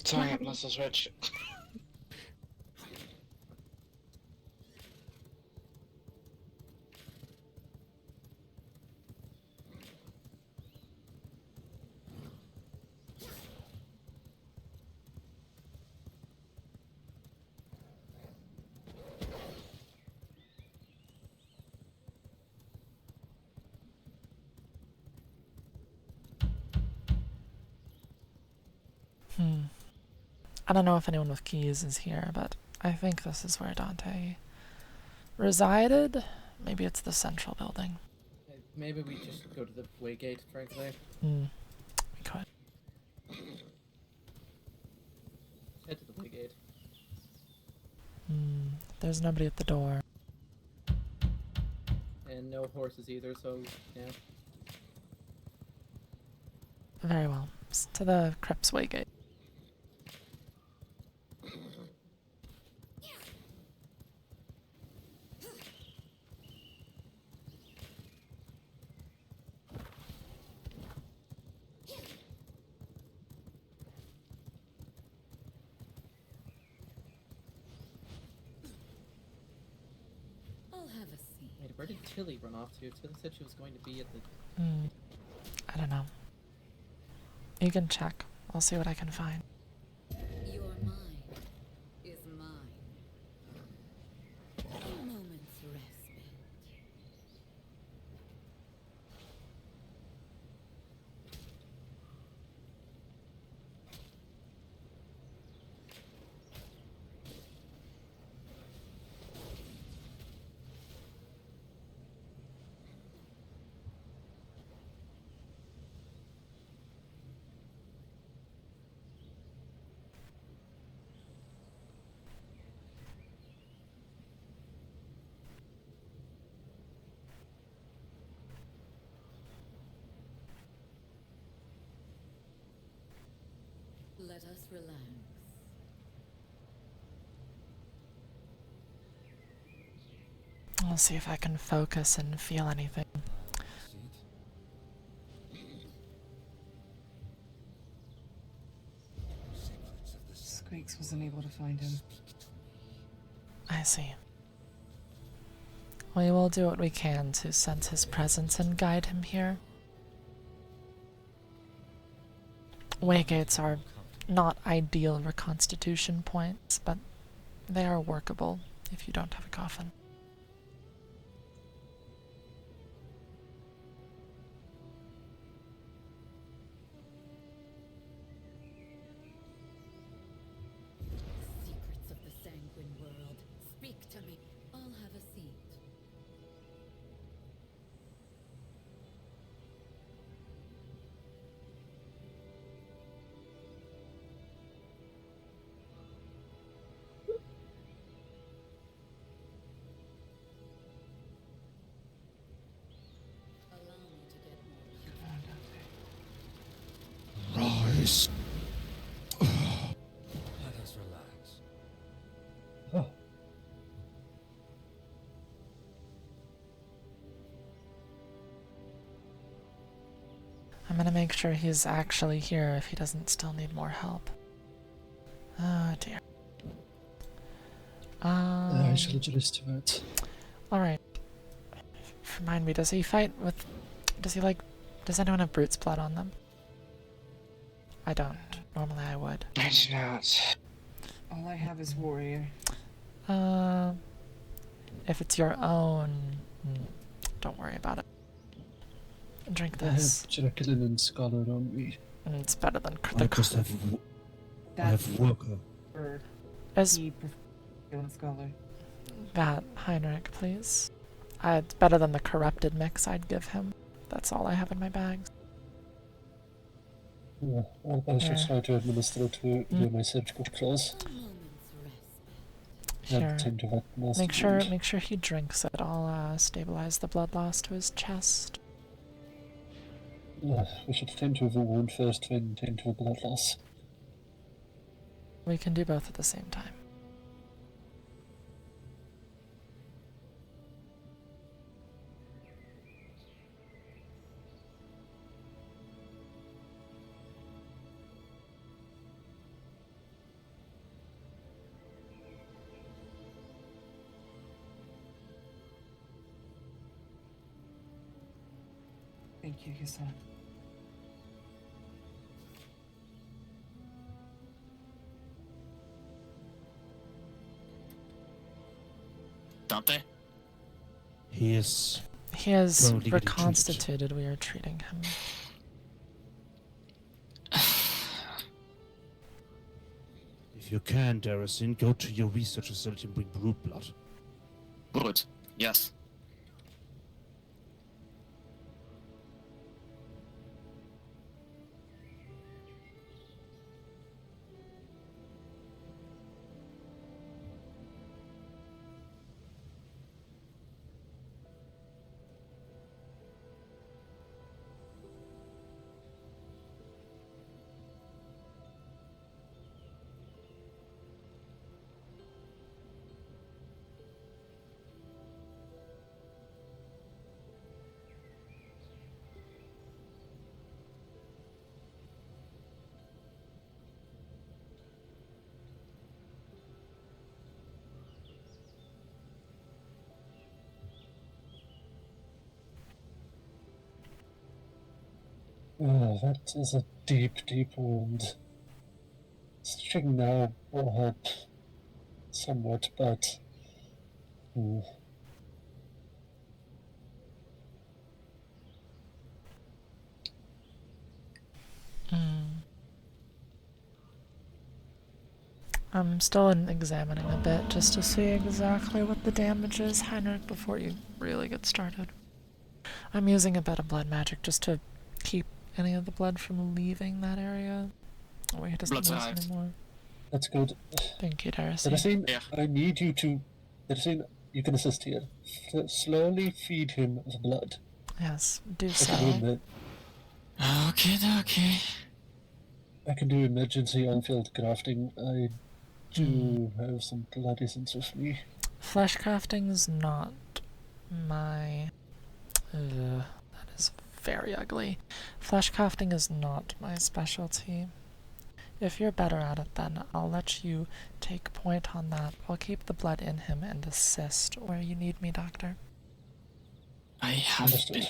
Speaker 13: Sorry, muscle switch.
Speaker 1: I don't know if anyone with keys is here, but I think this is where Dante resided. Maybe it's the central building.
Speaker 3: Maybe we just go to the Waygate, frankly.
Speaker 1: We could.
Speaker 3: Head to the Waygate.
Speaker 1: There's nobody at the door.
Speaker 3: And no horses either, so yeah.
Speaker 1: Very well. To the Crypt's Waygate.
Speaker 3: Wait, where did Tilly run off to? Tilly said she was going to be at the...
Speaker 1: I don't know. You can check. I'll see what I can find.
Speaker 15: Your mind is mine. A moment's respite. Let us relax.
Speaker 1: I'll see if I can focus and feel anything.
Speaker 12: Squeaks wasn't able to find him.
Speaker 1: I see. We will do what we can to sense his presence and guide him here. Waygates are not ideal reconstitution points, but they are workable if you don't have a coffin.
Speaker 15: Secrets of the sanguine world. Speak to me. I'll have a seat. Allow me to get more.
Speaker 8: Rise.
Speaker 14: Let us relax.
Speaker 1: I'm gonna make sure he's actually here if he doesn't still need more help. Oh dear.
Speaker 8: I shall address to that.
Speaker 1: Alright. Remind me, does he fight with... Does anyone have Brute's blood on them? I don't. Normally I would.
Speaker 13: I do not.
Speaker 12: All I have is warrior.
Speaker 1: If it's your own... don't worry about it. Drink
Speaker 8: I have
Speaker 1: this.
Speaker 8: Jacqueline and Scholar on me.
Speaker 1: It's better than...
Speaker 8: I just have... I have worker.
Speaker 12: Or
Speaker 1: As
Speaker 12: he prefers scholar.
Speaker 1: that, Heinrich, please. It's better than the corrupted mix I'd give him. That's all I have in my bags.
Speaker 8: Yeah, I shall try to administer it to my surgical claws.
Speaker 1: Here.
Speaker 8: Tend to that nasty
Speaker 1: Make sure he drinks it. I'll stabilize the blood loss to his chest.
Speaker 8: We should tend to the wound first, then tend to the blood loss.
Speaker 1: We can do both at the same time.
Speaker 12: Thank you, Yusan.
Speaker 6: Dante?
Speaker 8: He is...
Speaker 1: He is
Speaker 8: currently getting
Speaker 1: reconstituted. We are treating him.
Speaker 8: If If you can, Daracin, go to your research facility and bring brood blood.
Speaker 6: Good. Yes.
Speaker 16: Oh, that is a deep, deep wound. Stitching now will help somewhat, but...
Speaker 1: I'm still examining a bit just to see exactly what the damage is, Heinrich, before you really get started. I'm using a bit of blood magic just to keep any of the blood from leaving that area. Oh, he doesn't lose anymore.
Speaker 16: That's good.
Speaker 1: Thank you, Darcy.
Speaker 16: Daracin, I need you to... Daracin, you can assist here. Slowly feed him the blood.
Speaker 1: Yes, do
Speaker 16: so.
Speaker 6: Okay.
Speaker 16: I can do emergency on-field crafting. I do have some blood essence with me.
Speaker 1: Flesh crafting is not my... that is very ugly. Flesh crafting is not my specialty. If you're better at it, then I'll let you take point on that. I'll keep the blood in him and assist where you need me, Doctor.
Speaker 6: I have been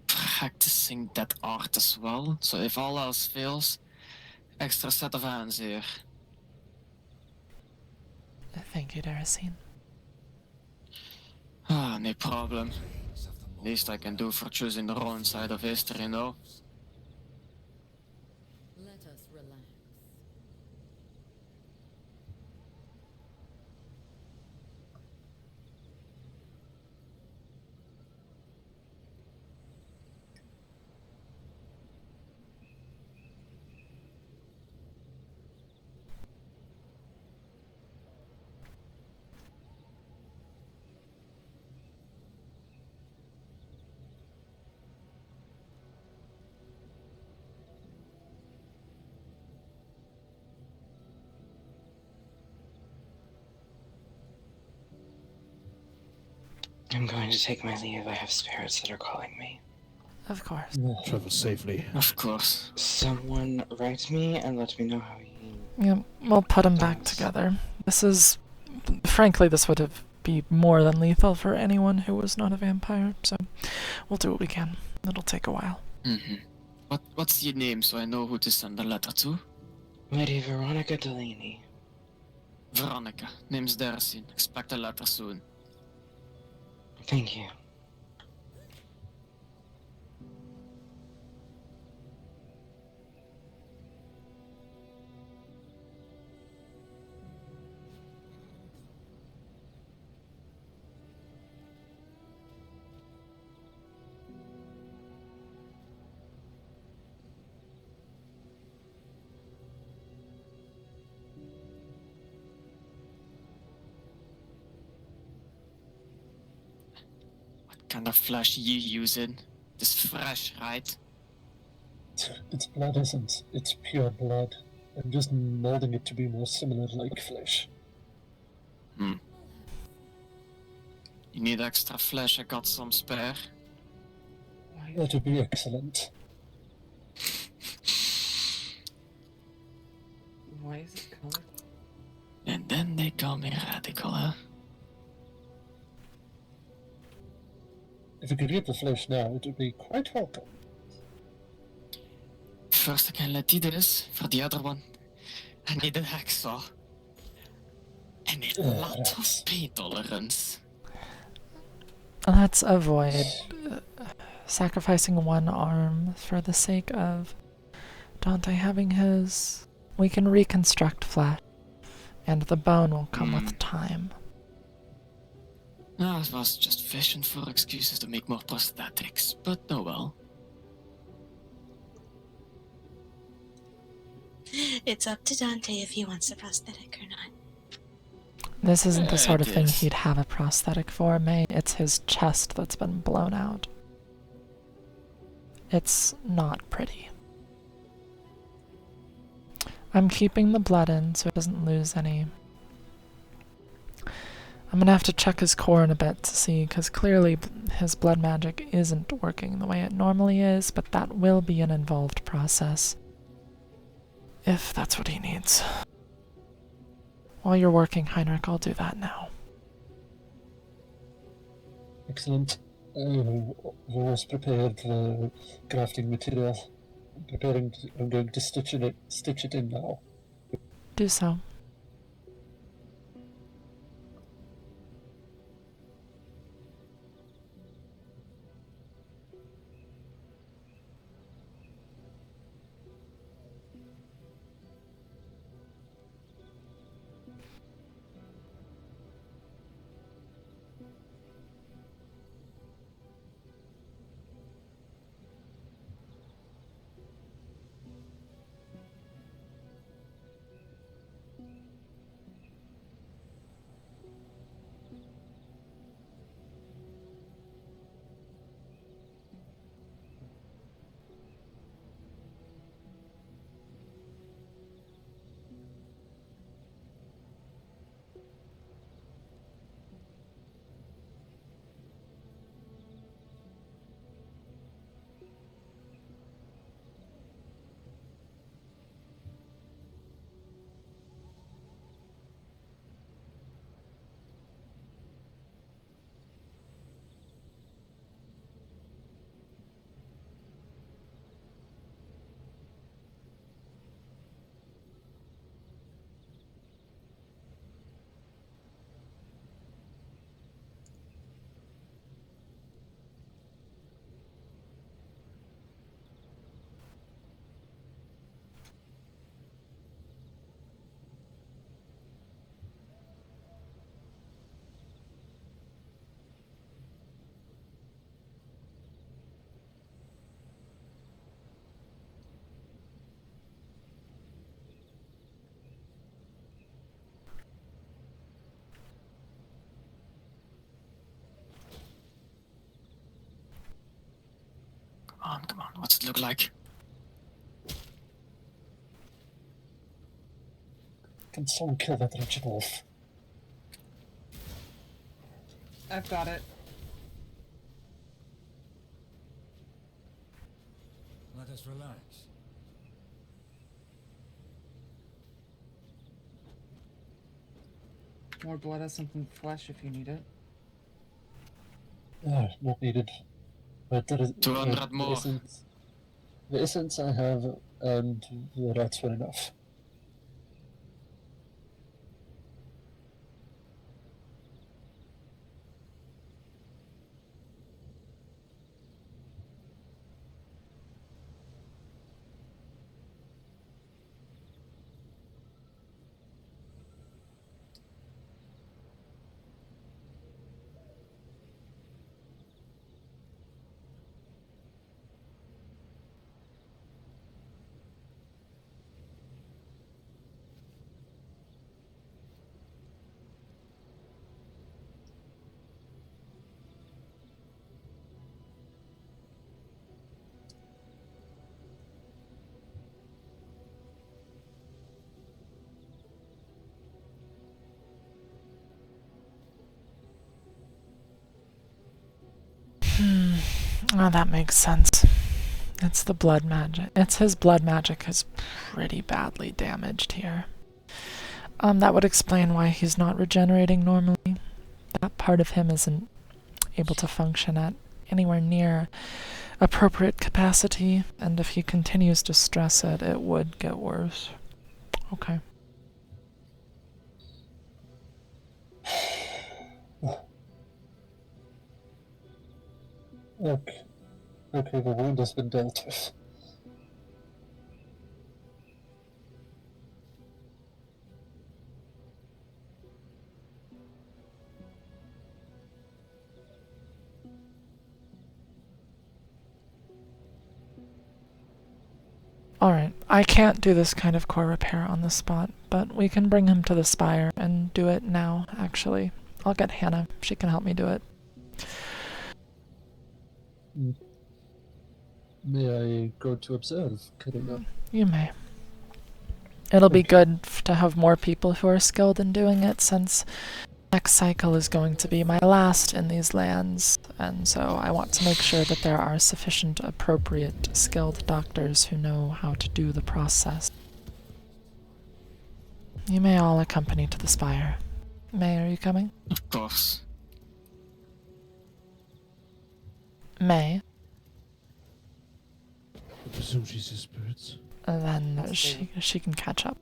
Speaker 6: practicing that art as well, so if all else fails, extra set of hands here.
Speaker 1: Thank you, Daracin.
Speaker 6: Ah, no problem. Least I can do for choosing the wrong side of history, no?
Speaker 15: Let us relax.
Speaker 13: I'm going to take my leave. I have spirits that are calling me.
Speaker 1: Of course.
Speaker 8: Travel safely.
Speaker 6: Of course.
Speaker 13: Someone write me and let me know how you...
Speaker 1: Yeah, we'll put them back together. This is... Frankly, this would have be more than lethal for anyone who was not a vampire, so we'll do what we can. It'll take a while.
Speaker 6: What's your name so I know who to send the letter to?
Speaker 13: Lady Veronica Delaney.
Speaker 6: Veronica. Name's Darcy. Expect a letter soon.
Speaker 13: Thank you.
Speaker 6: Kind of flesh you using? This fresh, right?
Speaker 16: It's blood essence. It's pure blood. I'm just molding it to be more similar like flesh.
Speaker 6: You need extra flesh, I got some spare.
Speaker 16: That would be excellent.
Speaker 12: Why is it colored?
Speaker 6: And then they call me radical, huh?
Speaker 16: If you could get the flesh now, it would be quite welcome.
Speaker 6: First I can let you do this, for the other one, I need a hacksaw. And a lot of pain tolerance.
Speaker 1: Let's avoid sacrificing one arm for the sake of Dante having his... We can reconstruct flesh. and the bone will come with time.
Speaker 6: I was just fishing for excuses to make more prosthetics, but oh well.
Speaker 4: It's up to Dante if he wants a prosthetic or not.
Speaker 1: This isn't the sort of
Speaker 6: It
Speaker 1: thing
Speaker 6: is.
Speaker 1: he'd have a prosthetic for, May. It's his chest that's been blown out. It's not pretty. I'm keeping the blood in so it doesn't lose any. I'm gonna have to check his core in a bit to see, because clearly his blood magic isn't working the way it normally is, but that will be an involved process. If that's what he needs. While you're working, Heinrich, I'll do that now.
Speaker 16: Excellent. Rose prepared the crafting material. I'm going to stitch it in now.
Speaker 1: Do so.
Speaker 6: Come on, what's it look like?
Speaker 16: Can someone kill that wretched wolf?
Speaker 12: I've got it.
Speaker 14: Let us relax.
Speaker 12: More blood has something flesh if you need it.
Speaker 16: Not needed. But there is
Speaker 6: 200 more.
Speaker 16: The essence I have, and the rats were enough.
Speaker 1: Oh, that makes sense. It's the blood magic. It's his blood magic is pretty badly damaged here. That would explain why he's not regenerating normally. That part of him isn't able to function at anywhere near appropriate capacity, and if he continues to stress it, it would get worse. Okay.
Speaker 16: Okay, the wound has been dealt with.
Speaker 1: Alright, I can't do this kind of core repair on the spot, but we can bring him to the spire and do it now, actually. I'll get Hannah. She can help me do it.
Speaker 16: May I go to observe, Karina?
Speaker 1: You may. It'll be good to have more people who are skilled in doing it, since next cycle is going to be my last in these lands, and so I want to make sure that there are sufficient appropriate skilled doctors who know how to do the process. You may all accompany to the spire. May, are you coming?
Speaker 6: Of course.
Speaker 1: May.
Speaker 8: I presume she's your spirits.
Speaker 1: And then she can catch up.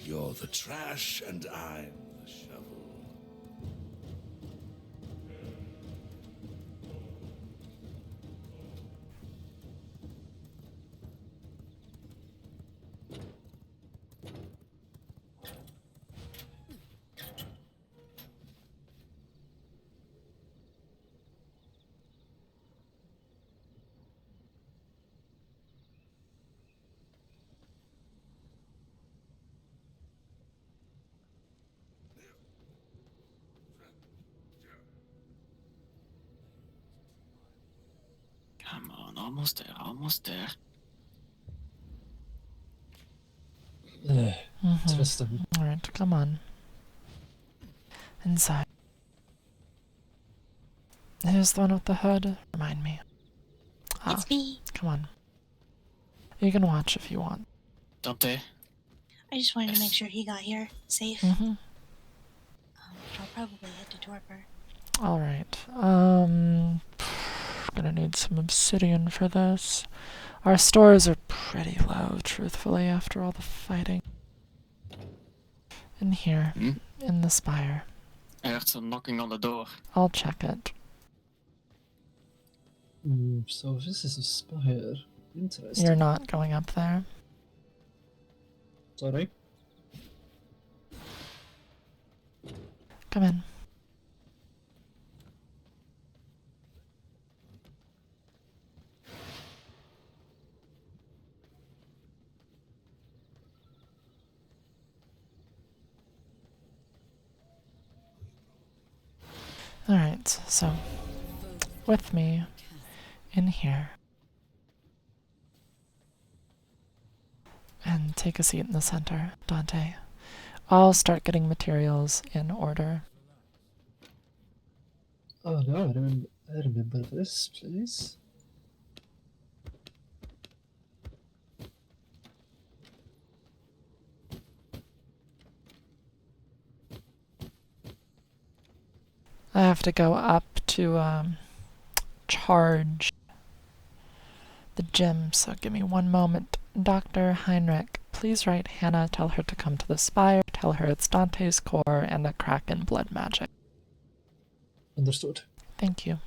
Speaker 17: You're the trash and I'm the shovel.
Speaker 6: Come on, almost there, almost there.
Speaker 16: Interesting.
Speaker 1: Alright, come on. Inside. Who's the one with the hood? Remind me.
Speaker 4: It's me.
Speaker 1: Come on. You can watch if you want.
Speaker 6: Dante.
Speaker 4: I just wanted to make sure he got here safe.
Speaker 1: Mm-hmm.
Speaker 4: I'll probably head to Torpor.
Speaker 1: Alright. Gonna need some obsidian for this. Our stores are pretty low, truthfully, after all the fighting. In here. In the spire.
Speaker 6: I heard some knocking on the door.
Speaker 1: I'll check it.
Speaker 16: So this is a spire. Interesting.
Speaker 1: You're not going up there?
Speaker 16: Sorry?
Speaker 1: Come in. Alright, so with me in here. And take a seat in the center, Dante. I'll start getting materials in order.
Speaker 16: Oh no, I remember this place.
Speaker 1: I have to go up to charge the gym, so give me one moment. Dr. Heinrich, please write Hannah, tell her to come to the spire, tell her it's Dante's core and a crack in blood magic.
Speaker 16: Understood.
Speaker 1: Thank you.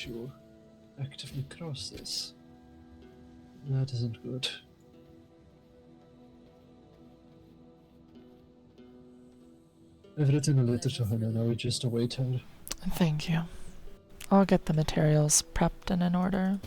Speaker 16: to actively cross this. That isn't good. I've written a letter to Hannah, now we just await her.
Speaker 1: Thank you. I'll get the materials prepped and in order.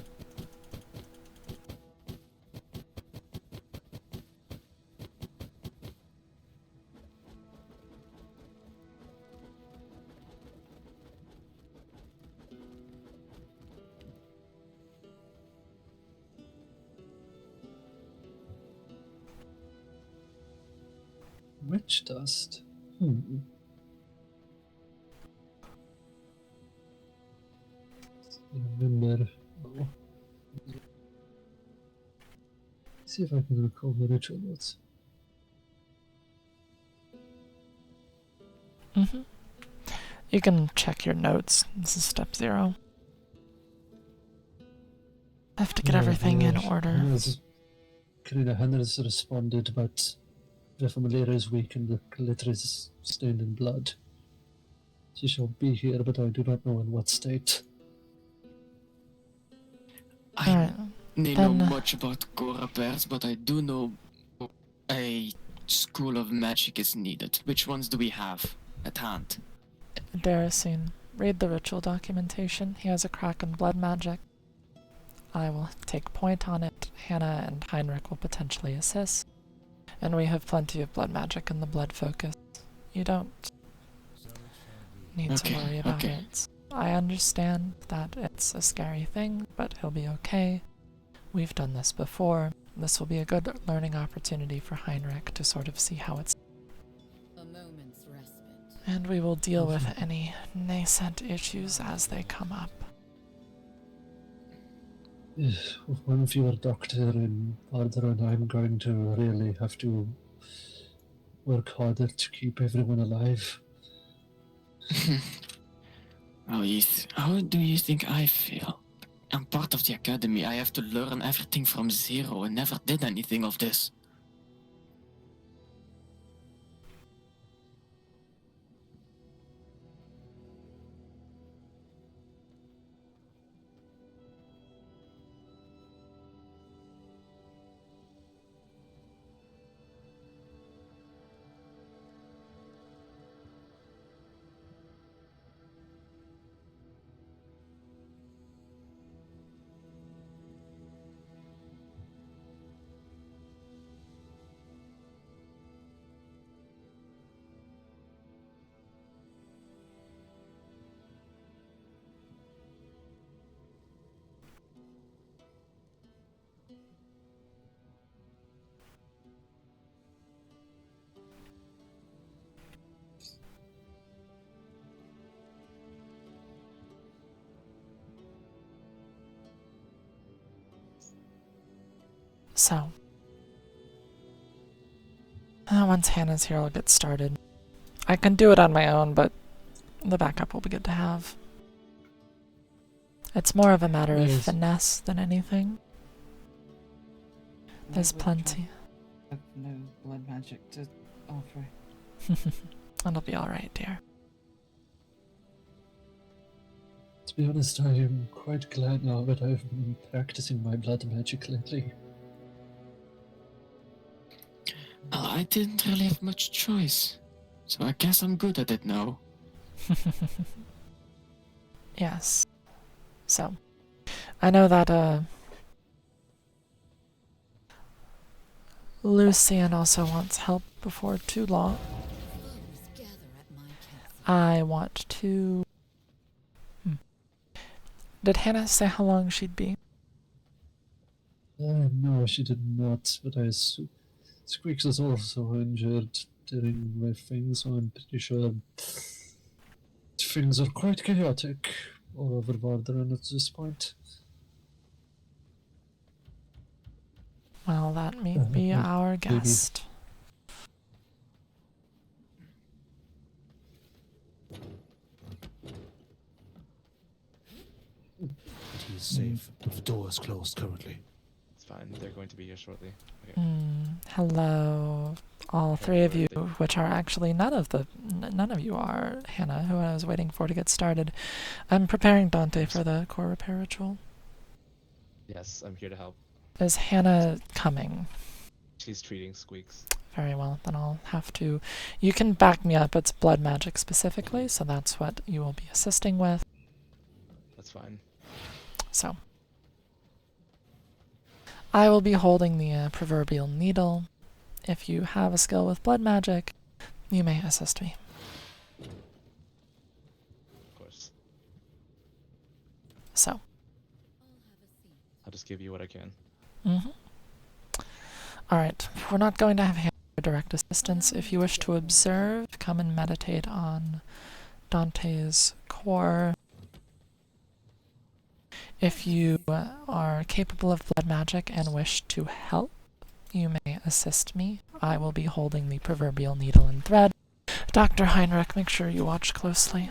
Speaker 16: Witch dust? Remember. Oh. See if I can recall the ritual notes.
Speaker 1: You can check your notes. This is step 0. I have to get everything in order.
Speaker 16: Hannah's responded, but the familiar is weak and the letter is stained in blood. She shall be here, but I do not know in what state.
Speaker 6: I know much about core repairs, but I do know a school of magic is needed. Which ones do we have at hand?
Speaker 1: Daracene, read the ritual documentation. He has a crack in blood magic. I will take point on it. Hannah and Heinrich will potentially assist. And we have plenty of blood magic in the blood focus. You don't need to worry about it. I understand that it's a scary thing, but he'll be okay. We've done this before. This will be a good learning opportunity for Heinrich to sort of see how it's...
Speaker 15: A moment's respite.
Speaker 1: And we will deal with any nascent issues as they come up.
Speaker 16: With one of your doctor and father and I'm going to really have to work harder to keep everyone alive.
Speaker 6: How do you think I feel? I'm part of the academy. I have to learn everything from zero and never did anything of this.
Speaker 1: So, once Hannah's here, I'll get started. I can do it on my own, but the backup will be good to have. It's more of a matter of finesse than anything. There's plenty.
Speaker 12: I have no blood magic to offer.
Speaker 1: It'll be alright, dear.
Speaker 16: To be honest, I am quite glad now that I've been practicing my blood magic lately.
Speaker 6: I didn't really have much choice, so I guess I'm good at it now.
Speaker 1: Yes. So, I know that, Lucian also wants help before too long. I want to... Did Hannah say how long she'd be?
Speaker 16: No, she did not, but Squeaks is also injured during my thing, so I'm pretty sure things are quite chaotic all over Vardaran at this point.
Speaker 1: Well, that may be our guest.
Speaker 8: He's safe, but the door is closed currently.
Speaker 7: It's fine, they're going to be here shortly. Okay.
Speaker 1: Hello. all
Speaker 7: Happy
Speaker 1: three of you,
Speaker 7: birthday.
Speaker 1: which are actually none of you are Hannah, who I was waiting for to get started. I'm preparing Dante for the core repair ritual.
Speaker 7: Yes, I'm here to help.
Speaker 1: Is Hannah coming?
Speaker 7: She's treating Squeaks.
Speaker 1: Very well, then I'll have to... You can back me up. It's blood magic specifically, so that's what you will be assisting with.
Speaker 7: That's fine.
Speaker 1: So, I will be holding the proverbial needle. If you have a skill with blood magic, you may assist me.
Speaker 7: Of course.
Speaker 1: So.
Speaker 7: I'll just give you what I can.
Speaker 1: Alright, we're not going to have direct assistance. If you wish to observe, come and meditate on Dante's core. If you are capable of blood magic and wish to help, you may assist me. I will be holding the proverbial needle and thread. Dr. Heinrich, make sure you watch closely.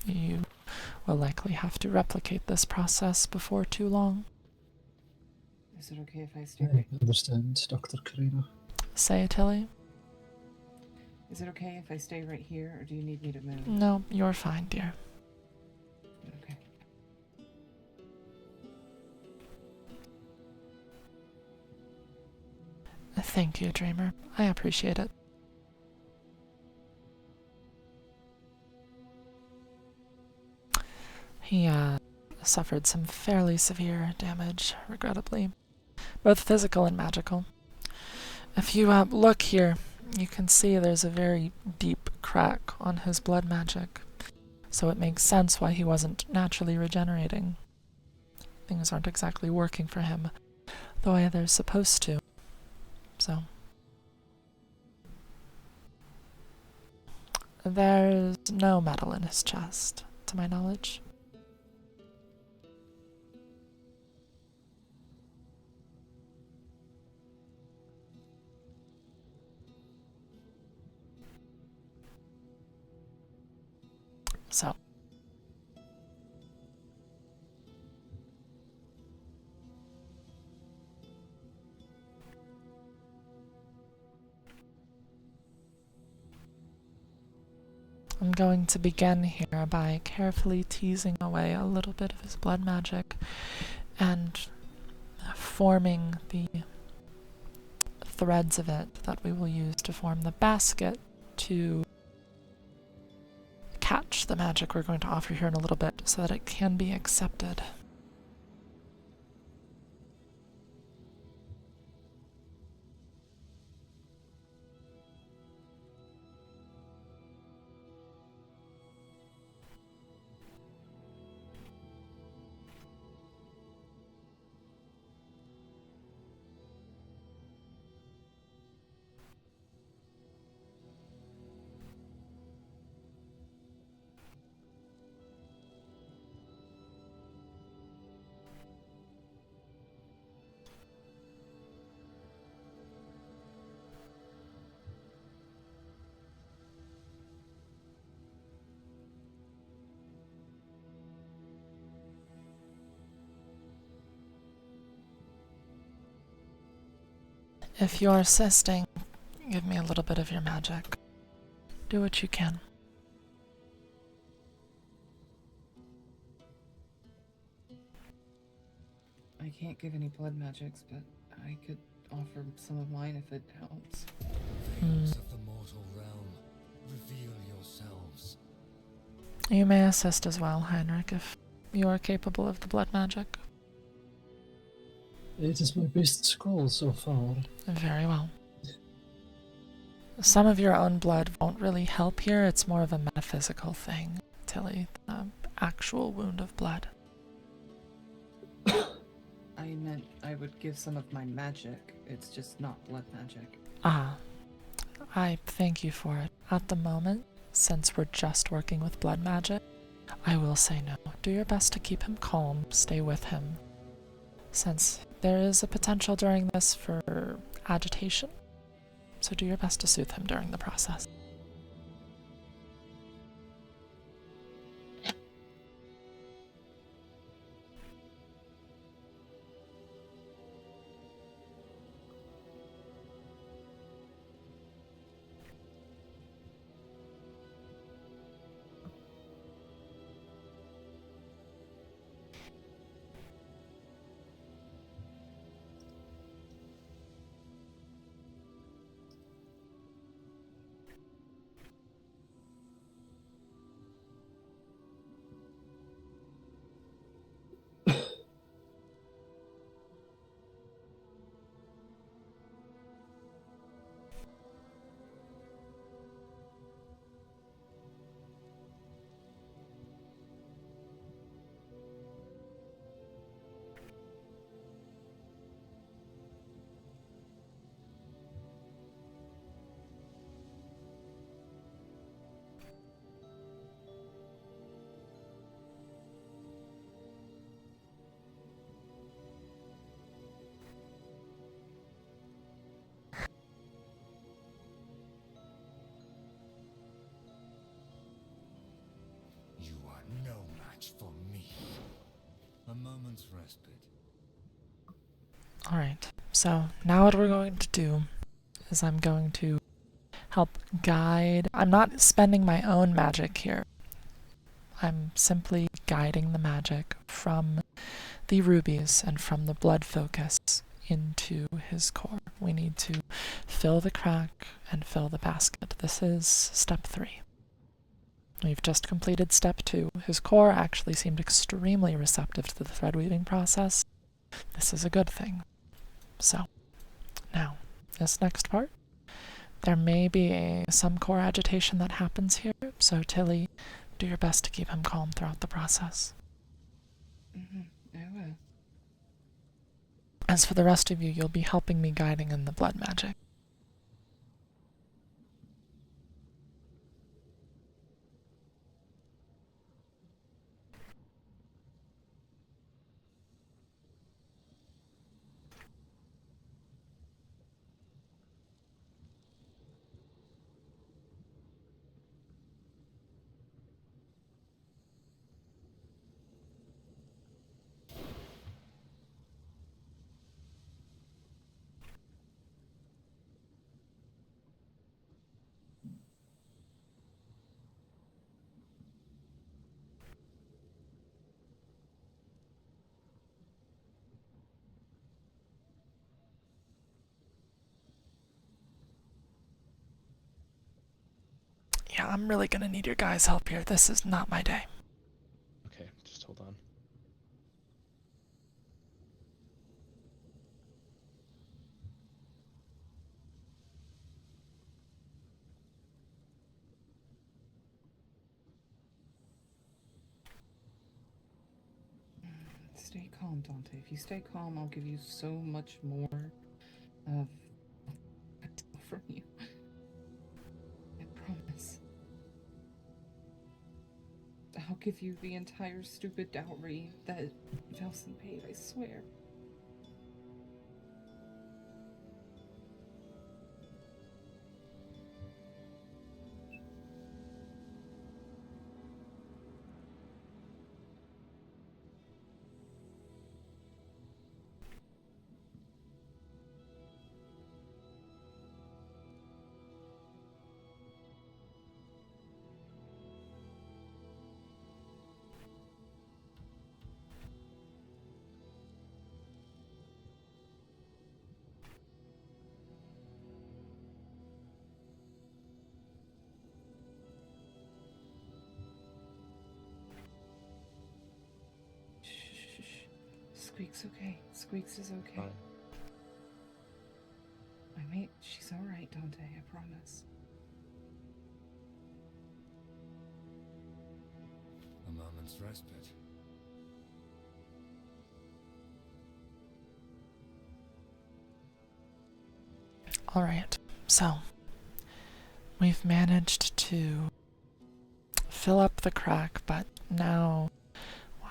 Speaker 1: You will likely have to replicate this process before too long.
Speaker 12: Is it okay if I stay?
Speaker 16: I understand, Dr. Karina.
Speaker 1: Say, Tilly?
Speaker 12: Is it okay if I stay right here, or do you need me to move?
Speaker 1: No, you're fine, dear.
Speaker 12: Okay.
Speaker 1: Thank you, Dreamer. I appreciate it. He suffered some fairly severe damage, regrettably, both physical and magical. If you look here, you can see there's a very deep crack on his blood magic, so it makes sense why he wasn't naturally regenerating. Things aren't exactly working for him the way they're supposed to, so... There's no metal in his chest, to my knowledge. So. I'm going to begin here by carefully teasing away a little bit of his blood magic and forming the threads of it that we will use to form the basket to catch the magic we're going to offer here in a little bit so that it can be accepted. If you're assisting, give me a little bit of your magic. Do what you can.
Speaker 12: I can't give any blood magics, but I could offer some of mine if it helps.
Speaker 14: Things of the mortal realm, reveal yourselves.
Speaker 1: You may assist as well, Heinrich, if you are capable of the blood magic.
Speaker 16: It is my best scroll so far.
Speaker 1: Very well. Some of your own blood won't really help here. It's more of a metaphysical thing, Tilly, than an actual wound of blood.
Speaker 12: I meant I would give some of my magic. It's just not blood magic.
Speaker 1: Ah, I thank you for it. At the moment, since we're just working with blood magic, I will say no. Do your best to keep him calm, stay with him. Since there is a potential during this for agitation, so do your best to soothe him during the process.
Speaker 14: match for me. A moment's respite.
Speaker 1: Alright, so now what we're going to do is I'm going to help guide. I'm not spending my own magic here. I'm simply guiding the magic from the rubies and from the blood focus into his core. We need to fill the crack and fill the basket. This is step 3. We've just completed step 2. His core actually seemed extremely receptive to the thread weaving process. This is a good thing. So, now, this next part, there may be some core agitation that happens here, so Tilly, do your best to keep him calm throughout the process.
Speaker 12: I will.
Speaker 1: As for the rest of you, you'll be helping me guiding in the blood magic. Yeah, I'm really gonna need your guys' help here. This is not my day.
Speaker 7: Okay, just hold on.
Speaker 12: Stay calm, Dante. If you stay calm, I'll give you so much more of from you. I promise. I'll give you the entire stupid dowry that Velson paid, I swear. Squeak's okay. Squeaks is okay.
Speaker 7: Fine.
Speaker 12: She's alright, Dante, I promise.
Speaker 14: A moment's respite.
Speaker 1: Alright, so we've managed to fill up the crack, but now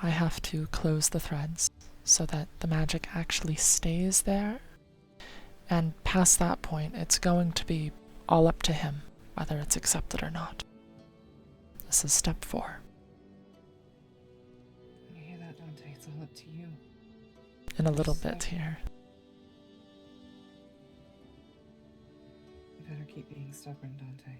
Speaker 1: I have to close the threads so that the magic actually stays there. And past that point, it's going to be all up to him whether it's accepted or not. This is step 4.
Speaker 12: You hear that, Dante? It's all up to you.
Speaker 1: In a little bit here.
Speaker 12: You better keep being stubborn, Dante.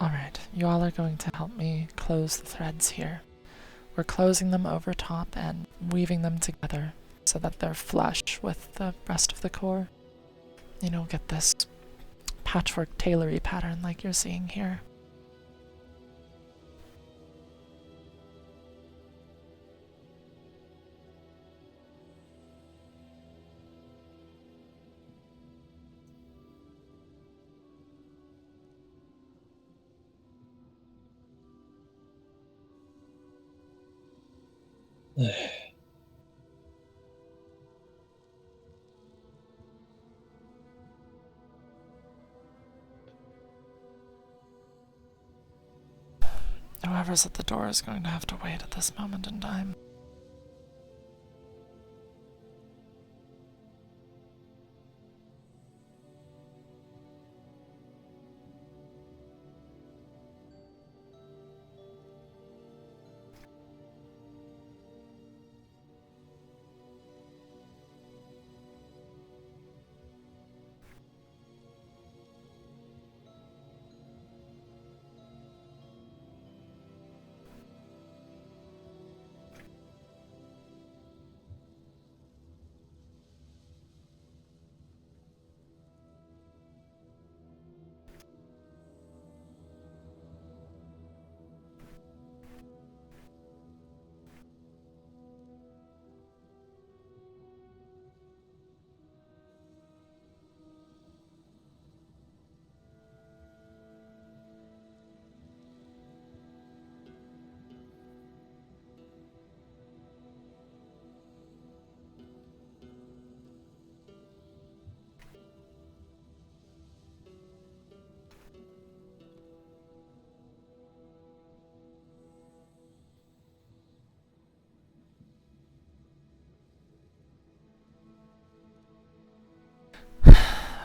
Speaker 1: Alright, you all are going to help me close the threads here. We're closing them over top and weaving them together so that they're flush with the rest of the core. You know, get this patchwork tailory pattern like you're seeing here. Whoever's at the door is going to have to wait at this moment in time.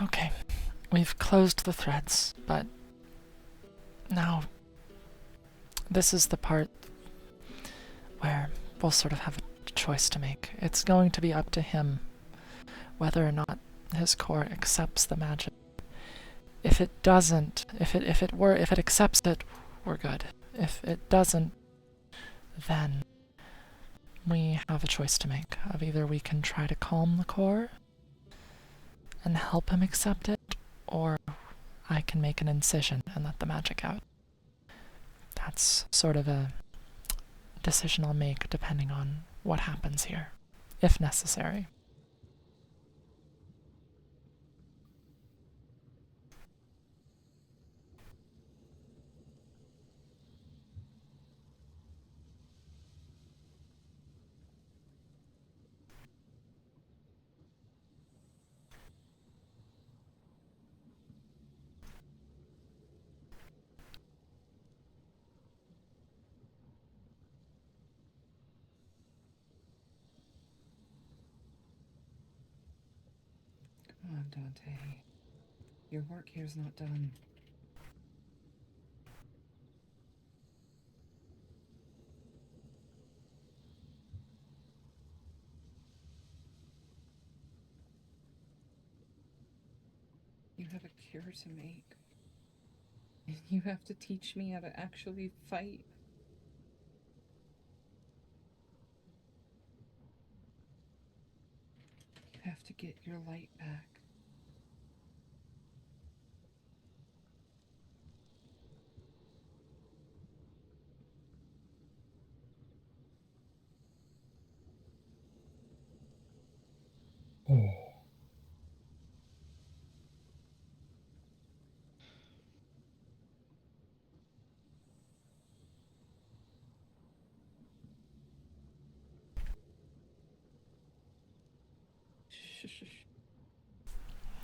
Speaker 1: Okay, we've closed the threads, but now this is the part where we'll sort of have a choice to make. It's going to be up to him whether or not his core accepts the magic. If it doesn't, if it accepts it, we're good. If it doesn't, then we have a choice to make of either we can try to calm the core and help him accept it, or I can make an incision and let the magic out. That's sort of a decision I'll make depending on what happens here, if necessary.
Speaker 12: Come on, Dante. Your work here's not done. You have a cure to make. And you have to teach me how to actually fight. You have to get your light back.
Speaker 11: Oh.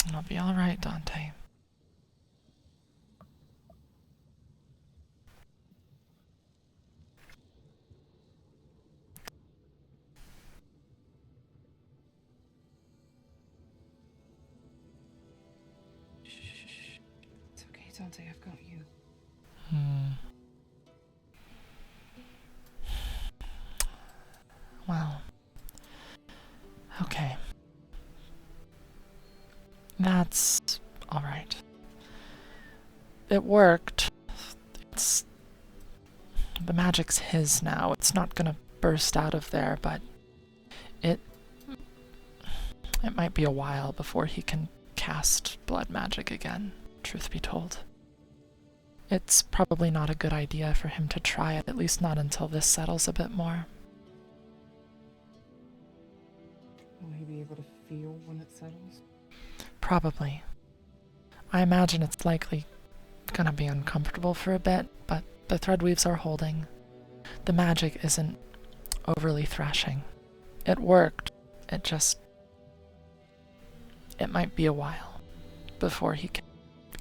Speaker 1: It'll be alright, Dante.
Speaker 12: It's okay, Dante, I've got you.
Speaker 1: Well, okay. That's alright. It worked. The magic's his now. It's not gonna burst out of there, but it might be a while before he can cast blood magic again, truth be told. It's probably not a good idea for him to try it, at least not until this settles a bit more.
Speaker 12: Will he be able to feel when it settles?
Speaker 1: Probably. I imagine it's likely gonna be uncomfortable for a bit, but the thread weaves are holding. The magic isn't overly thrashing. It worked. It might be a while before he can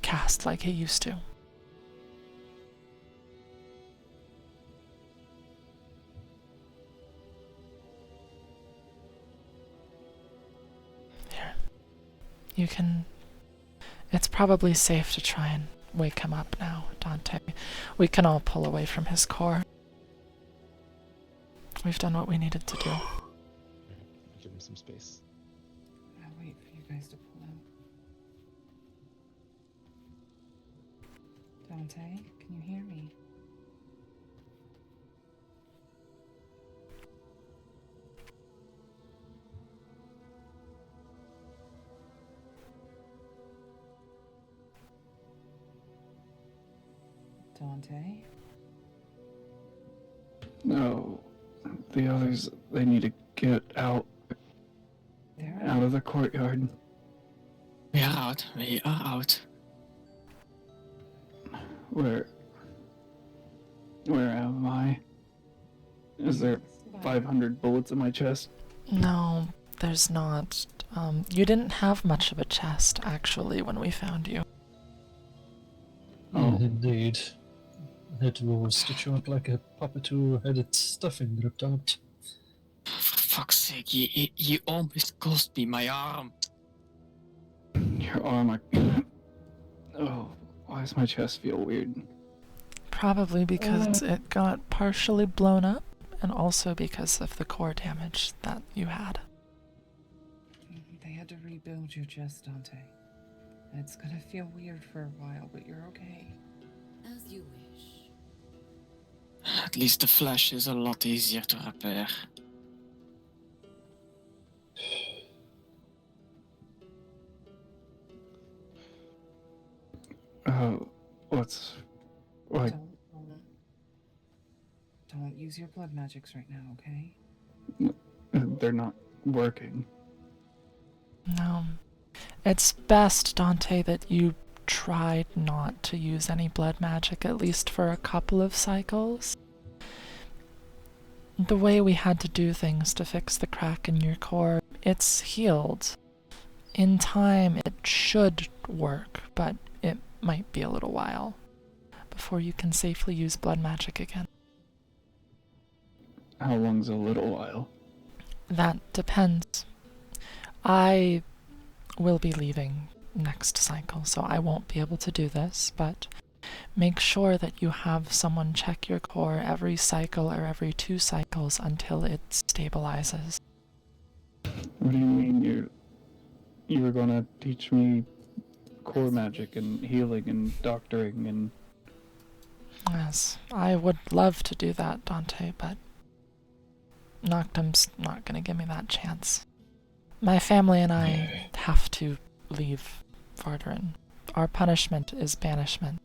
Speaker 1: cast like he used to. You can... It's probably safe to try and wake him up now, Dante. We can all pull away from his core. We've done what we needed to do.
Speaker 7: Give him some space.
Speaker 12: I'll wait for you guys to pull out. Dante, can you hear me? Dante?
Speaker 2: No, the others, they need to get out of the courtyard.
Speaker 6: We are out. We are out.
Speaker 2: Where am I? Is there 500 bullets in my chest?
Speaker 1: No, there's not. You didn't have much of a chest, actually, when we found you.
Speaker 16: Oh. Indeed. It will stitch you up like a puppet who had its stuffing ripped out.
Speaker 6: For fuck's sake, you almost cost me my arm.
Speaker 2: Your arm, Oh, why does my chest feel weird?
Speaker 1: Probably because it got partially blown up, and also because of the core damage that you had.
Speaker 12: They had to rebuild your chest, Dante. It's gonna feel weird for a while, but you're okay.
Speaker 15: As you wish.
Speaker 6: At least the flesh is a lot easier to repair.
Speaker 2: What's... Like...
Speaker 12: Don't use your blood magics right now, okay?
Speaker 2: They're not working.
Speaker 1: No. It's best, Dante, that you tried not to use any blood magic, at least for a couple of cycles. The way we had to do things to fix the crack in your core, it's healed. In time, it should work, but it might be a little while before you can safely use blood magic again.
Speaker 2: How long's a little while?
Speaker 1: That depends. I will be leaving next cycle, so I won't be able to do this, but make sure that you have someone check your core every cycle or every 2 cycles until it stabilizes.
Speaker 2: What do you mean you were gonna teach me core magic and healing and doctoring and...
Speaker 1: Yes, I would love to do that, Dante, but Noctum's not gonna give me that chance. My family and I have to leave Vardaran. Our punishment is banishment.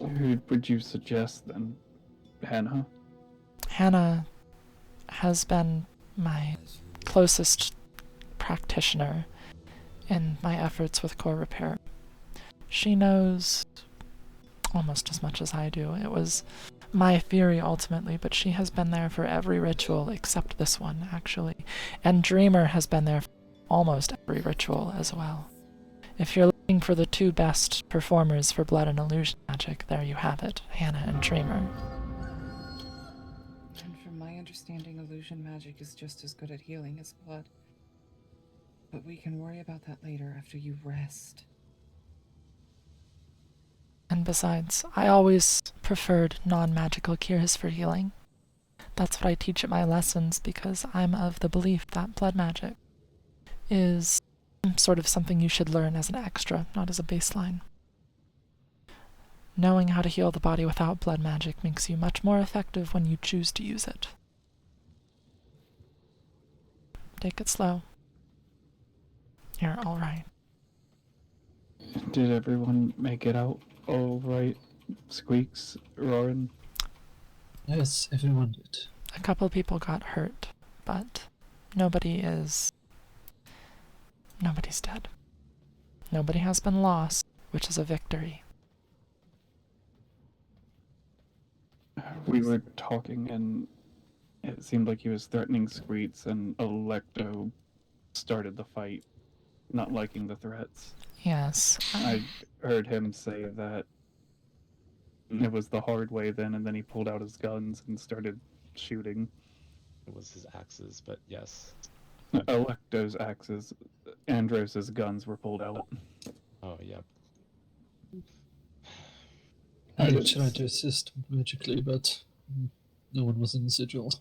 Speaker 2: Who would you suggest then? Hannah?
Speaker 1: Hannah has been my closest practitioner in my efforts with core repair. She knows almost as much as I do. It was my theory ultimately, but she has been there for every ritual except this one, actually. And Dreamer has been there for almost every ritual as well. If you're looking for the 2 best performers for blood and illusion magic, there you have it, Hannah and Dreamer.
Speaker 12: And from my understanding, illusion magic is just as good at healing as blood. But we can worry about that later after you rest.
Speaker 1: And besides, I always preferred non-magical cures for healing. That's what I teach at my lessons because I'm of the belief that blood magic is sort of something you should learn as an extra, not as a baseline. Knowing how to heal the body without blood magic makes you much more effective when you choose to use it. Take it slow. You're alright.
Speaker 2: Did everyone make it out all right? Squeaks, Roaring?
Speaker 16: Yes, everyone did.
Speaker 1: A couple people got hurt, but nobody's dead. Nobody has been lost, which is a victory.
Speaker 2: We were talking and it seemed like he was threatening Squeaks and Electo started the fight, not liking the threats.
Speaker 1: Yes.
Speaker 2: I heard him say that it was the hard way then, and then he pulled out his guns and started shooting.
Speaker 7: It was his axes, but yes.
Speaker 2: Electo's axes, Andros's guns were pulled out.
Speaker 7: Oh, yep.
Speaker 16: I
Speaker 2: It's-
Speaker 16: tried to assist magically, but no one was in the sigil.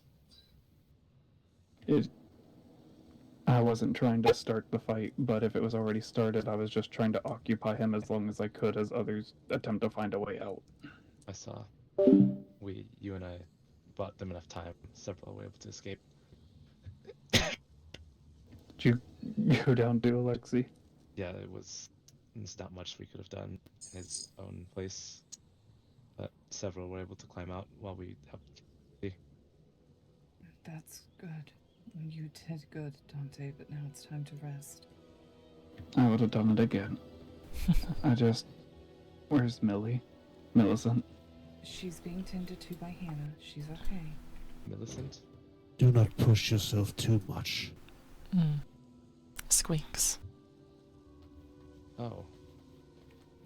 Speaker 2: I wasn't trying to start the fight, but if it was already started, I was just trying to occupy him as long as I could as others attempt to find a way out.
Speaker 7: I saw. You and I bought them enough time. Several were able to escape.
Speaker 2: Did you go down to Alexei?
Speaker 7: Yeah, there's not much we could have done in his own place, but several were able to climb out while we helped.
Speaker 12: That's good. You did good, Dante, but now it's time to rest.
Speaker 2: I would have done it again. Where's Millie? Millicent?
Speaker 12: She's being tended to by Hannah. She's okay.
Speaker 7: Millicent?
Speaker 8: Do not push yourself too much.
Speaker 1: Squeaks.
Speaker 7: Oh.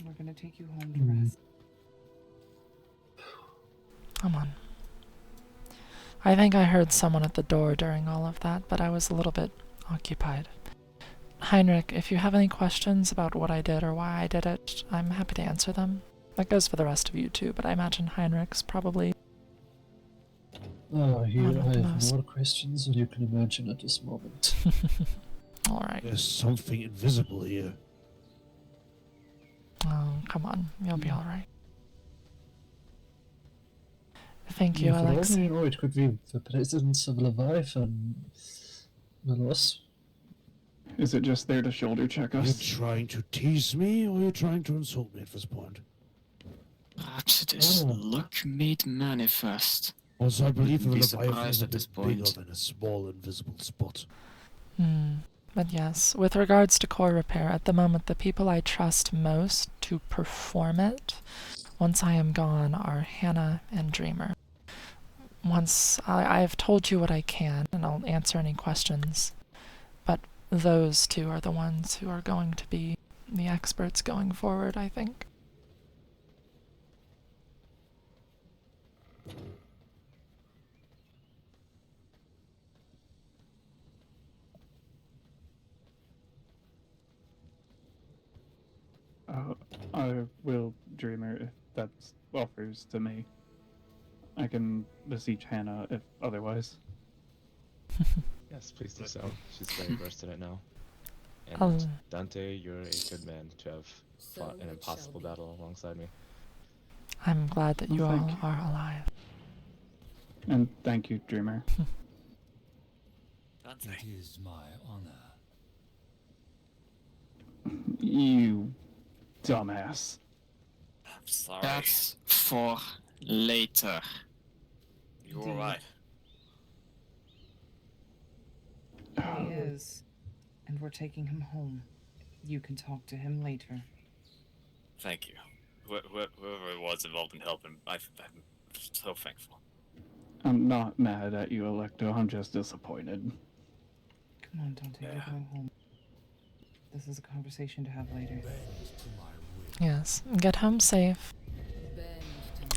Speaker 12: We're gonna take you home to rest.
Speaker 1: Come on. I think I heard someone at the door during all of that, but I was a little bit occupied. Heinrich, if you have any questions about what I did or why I did it, I'm happy to answer them. That goes for the rest of you too, but I imagine Heinrich's probably...
Speaker 16: Here
Speaker 1: One of
Speaker 16: I
Speaker 1: the
Speaker 16: have
Speaker 1: most-
Speaker 16: more questions than you can imagine at this moment.
Speaker 1: Alright.
Speaker 8: There's something invisible here.
Speaker 1: Oh, come on. You'll be alright. Thank you,
Speaker 16: For all
Speaker 1: Alex.
Speaker 16: you know, it could be the presence of Leviathan. Melos.
Speaker 2: Is it just there to shoulder check
Speaker 8: Are you
Speaker 2: us?
Speaker 8: trying to tease me, or are you trying to insult me at this point?
Speaker 6: Perhaps it is
Speaker 16: Oh.
Speaker 6: luck made manifest.
Speaker 8: Also, I believe the
Speaker 6: Be
Speaker 8: Leviathan
Speaker 6: surprised
Speaker 8: is a
Speaker 6: at this
Speaker 8: bit bigger
Speaker 6: point.
Speaker 8: than a small invisible spot.
Speaker 1: But yes, with regards to core repair, at the moment the people I trust most to perform it, once I am gone, are Hannah and Dreamer. Once I've told you what I can, and I'll answer any questions, but those two are the ones who are going to be the experts going forward, I think.
Speaker 2: I will, Dreamer, if that offers to me. I can beseech Hannah if otherwise.
Speaker 7: Yes, please do so. She's very versed in it now. And
Speaker 1: Oh.
Speaker 7: Dante, you're a good man to have fought an impossible battle alongside me.
Speaker 1: I'm glad that you
Speaker 2: Well,
Speaker 1: all
Speaker 2: thank you.
Speaker 1: are alive.
Speaker 2: And thank you, Dreamer.
Speaker 10: Dante.
Speaker 14: It is my honor.
Speaker 2: You dumbass.
Speaker 10: I'm sorry.
Speaker 6: That's for later.
Speaker 10: You're alright.
Speaker 12: He is. And we're taking him home. You can talk to him later.
Speaker 10: Thank you. Whoever it was involved in helping, I'm so thankful.
Speaker 2: I'm not mad at you, Electo. I'm just disappointed.
Speaker 12: Come on, Dante, we're going home. This is a conversation to have later.
Speaker 1: Yes, get home safe.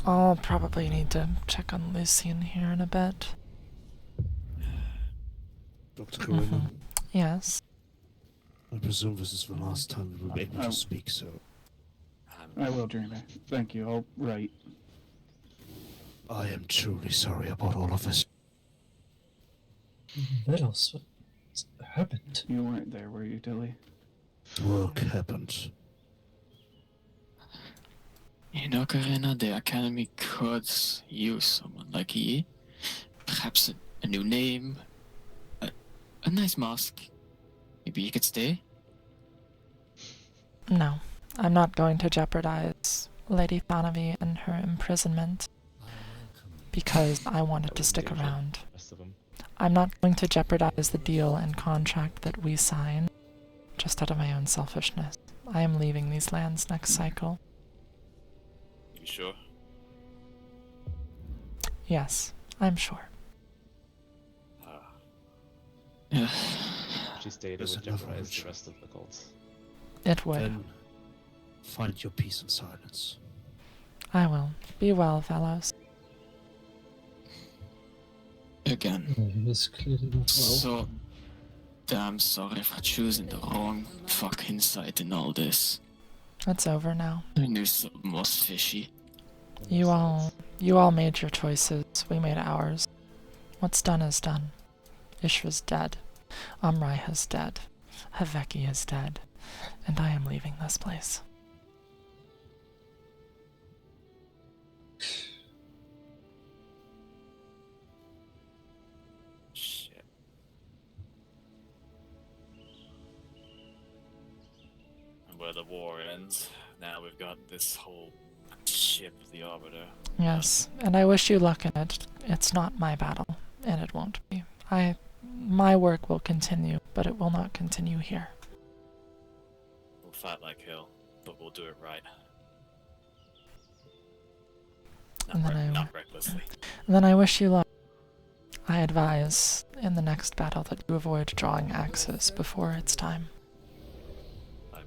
Speaker 1: I'll probably need to check on Lucian here in a bit.
Speaker 8: Dr. Corona,
Speaker 1: Yes.
Speaker 8: I presume this is the last time we will be able to speak, so
Speaker 2: I will, Dreamer. Thank you. I'll write.
Speaker 8: I am truly sorry about all of this.
Speaker 16: Melos, what happened?
Speaker 2: You weren't there, were you, Dilly?
Speaker 8: Work happened.
Speaker 6: In Ocarina, the Academy could use someone like ye. Perhaps a new name, a nice mask. Maybe you could stay?
Speaker 1: No, I'm not going to jeopardize Lady Thanavi and her imprisonment because I wanted to stick around.
Speaker 7: Rest of them.
Speaker 1: I'm not going to jeopardize the deal and contract that we signed just out of my own selfishness. I am leaving these lands next cycle.
Speaker 10: You sure?
Speaker 1: Yes, I'm sure.
Speaker 6: Yeah.
Speaker 7: She stayed, it
Speaker 8: There's
Speaker 7: would
Speaker 8: another
Speaker 7: jeopardize the
Speaker 8: ritual.
Speaker 7: rest of the cults.
Speaker 1: It would.
Speaker 8: Then find your peace in silence.
Speaker 1: I will. Be well, fellows.
Speaker 6: Again.
Speaker 16: He is clearly not well.
Speaker 6: So, damn sorry for choosing the wrong fucking side in all this.
Speaker 1: It's over now.
Speaker 6: I knew something was fishy.
Speaker 1: You all made your choices. We made ours. What's done is done. Ishra's dead. Amrai is dead. Haveki is dead. And I am leaving this place.
Speaker 10: Shit. And where the war ends, now we've got this whole ship, the Arbiter.
Speaker 1: Yes, and I wish you luck in it. It's not my battle, and it won't be. My work will continue, but it will not continue here.
Speaker 10: We'll fight like hell, but we'll do it right. Not recklessly.
Speaker 1: And then I wish you luck. I advise in the next battle that you avoid drawing axes before it's time.
Speaker 10: I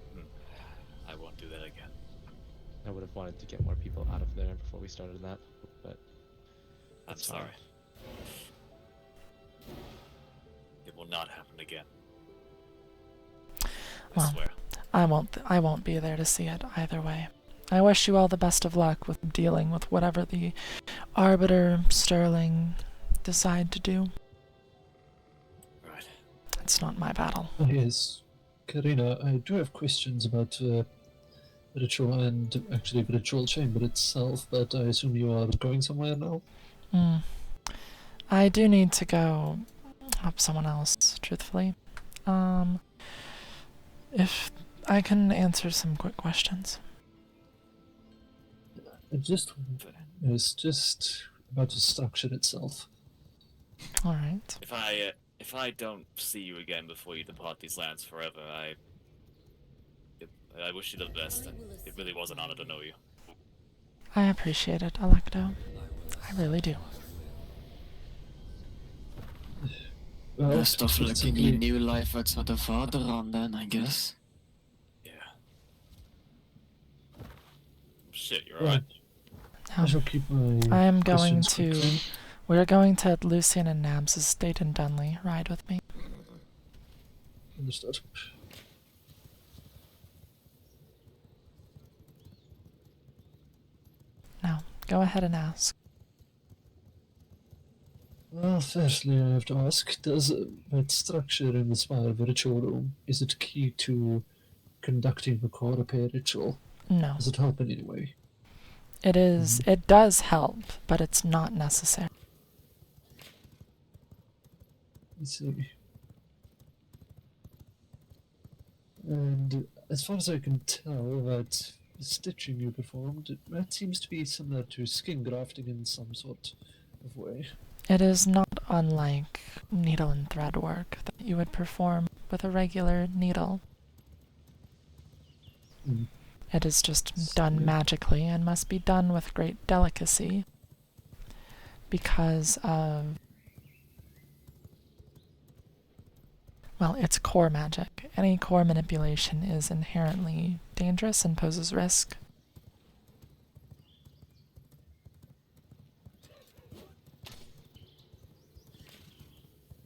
Speaker 10: won't do that again.
Speaker 7: I would have wanted to get more people out of there before we started that, but
Speaker 10: I'm sorry. It will not happen again.
Speaker 1: Well, I won't be there to see it either way. I wish you all the best of luck with dealing with whatever the Arbiter Sterling decide to do.
Speaker 10: Right.
Speaker 1: It's not my battle.
Speaker 16: Yes. Karina, I do have questions about ritual and actually the ritual chamber itself, but I assume you are going somewhere now?
Speaker 1: I do need to go help someone else, truthfully. If I can answer some quick questions.
Speaker 16: It's just about the structure itself.
Speaker 1: Alright.
Speaker 10: If I don't see you again before you depart these lands forever, I wish you the best, and it really was an honor to know you.
Speaker 1: I appreciate it, Alecto. I really do.
Speaker 16: Well,
Speaker 6: Best of luck in your new life outside of Vaderan then, I guess.
Speaker 10: Yeah. Shit, you're alright.
Speaker 16: I shall keep my
Speaker 1: I am going
Speaker 16: questions
Speaker 1: to...
Speaker 16: quick then.
Speaker 1: We're going to Lucian and Nab's estate in Dunley. Ride with me.
Speaker 16: Understood.
Speaker 1: Now, go ahead and ask.
Speaker 16: Well, firstly, I have to ask, does that structure in the spire of the ritual room, is it key to conducting the core repair ritual?
Speaker 1: No.
Speaker 16: Does it help in any way?
Speaker 1: It is... It does help, but it's not necessary.
Speaker 16: I see. And as far as I can tell, that stitching you performed, that seems to be similar to skin grafting in some sort of way.
Speaker 1: It is not unlike needle and thread work that you would perform with a regular needle. It is just done magically and must be done with great delicacy because of... Well, it's core magic. Any core manipulation is inherently dangerous and poses risk.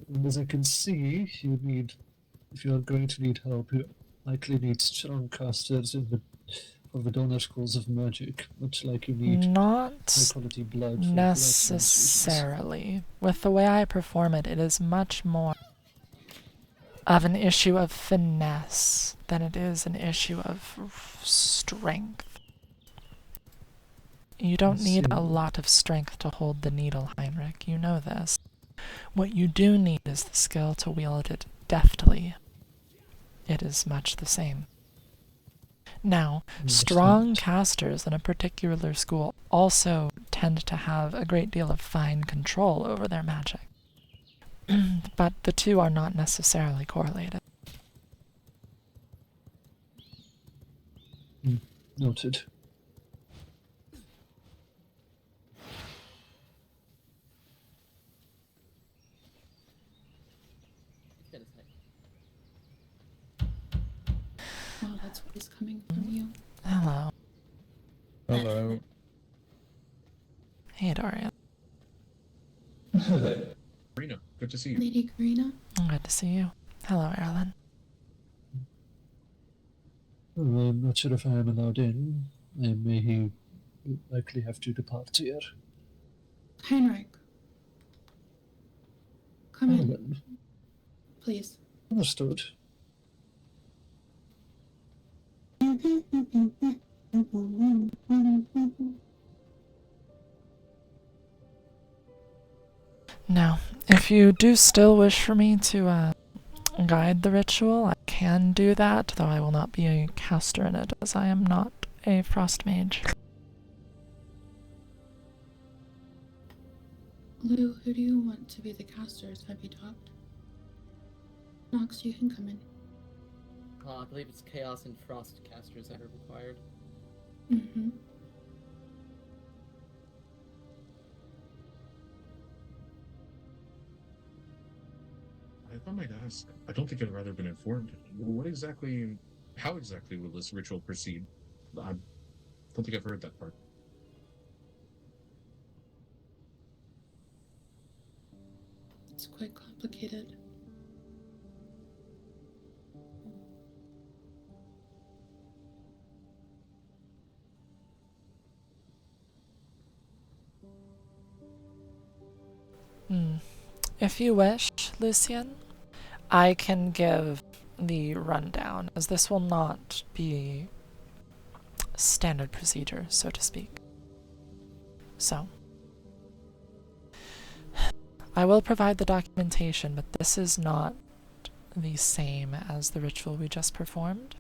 Speaker 16: And as I can see, you need, if you are going to need help, you likely need strong casters for the donor schools of magic, much like you need high quality blood for blood transfusions.
Speaker 1: Necessarily. With the way I perform it, it is much more of an issue of finesse than it is an issue of strength. You don't need a lot of strength to hold the needle, Heinrich. You know this. What you do need is the skill to wield it deftly. It is much the same. Now, strong casters in a particular school also tend to have a great deal of fine control over their magic. But the two are not necessarily correlated.
Speaker 16: Noted.
Speaker 18: Wow, that's what is coming from you.
Speaker 1: Hello.
Speaker 11: Hello.
Speaker 1: Hey, Dorian.
Speaker 2: Hello.
Speaker 11: Karina, good to see you.
Speaker 18: Lady Karina.
Speaker 1: Good to see you. Hello, Erlen.
Speaker 16: Well, I'm not sure if I am allowed in. I may likely have to depart here.
Speaker 18: Heinrich, come in,
Speaker 16: Erlen.
Speaker 18: please.
Speaker 16: Understood.
Speaker 1: Now, if you do still wish for me to guide the ritual, I can do that, though I will not be a caster in it, as I am not a frost mage.
Speaker 18: Lou, who do you want to be the casters? Have you talked? Nox, you can come in.
Speaker 3: I believe it's Chaos and Frost casters that are required.
Speaker 18: Mm-hmm.
Speaker 19: If I might ask, I don't think I've rather been informed. How exactly will this ritual proceed? I don't think I've heard that part.
Speaker 18: It's quite complicated.
Speaker 1: If you wish, Lucian, I can give the rundown, as this will not be standard procedure, so to speak. So, I will provide the documentation, but this is not the same as the ritual we just performed.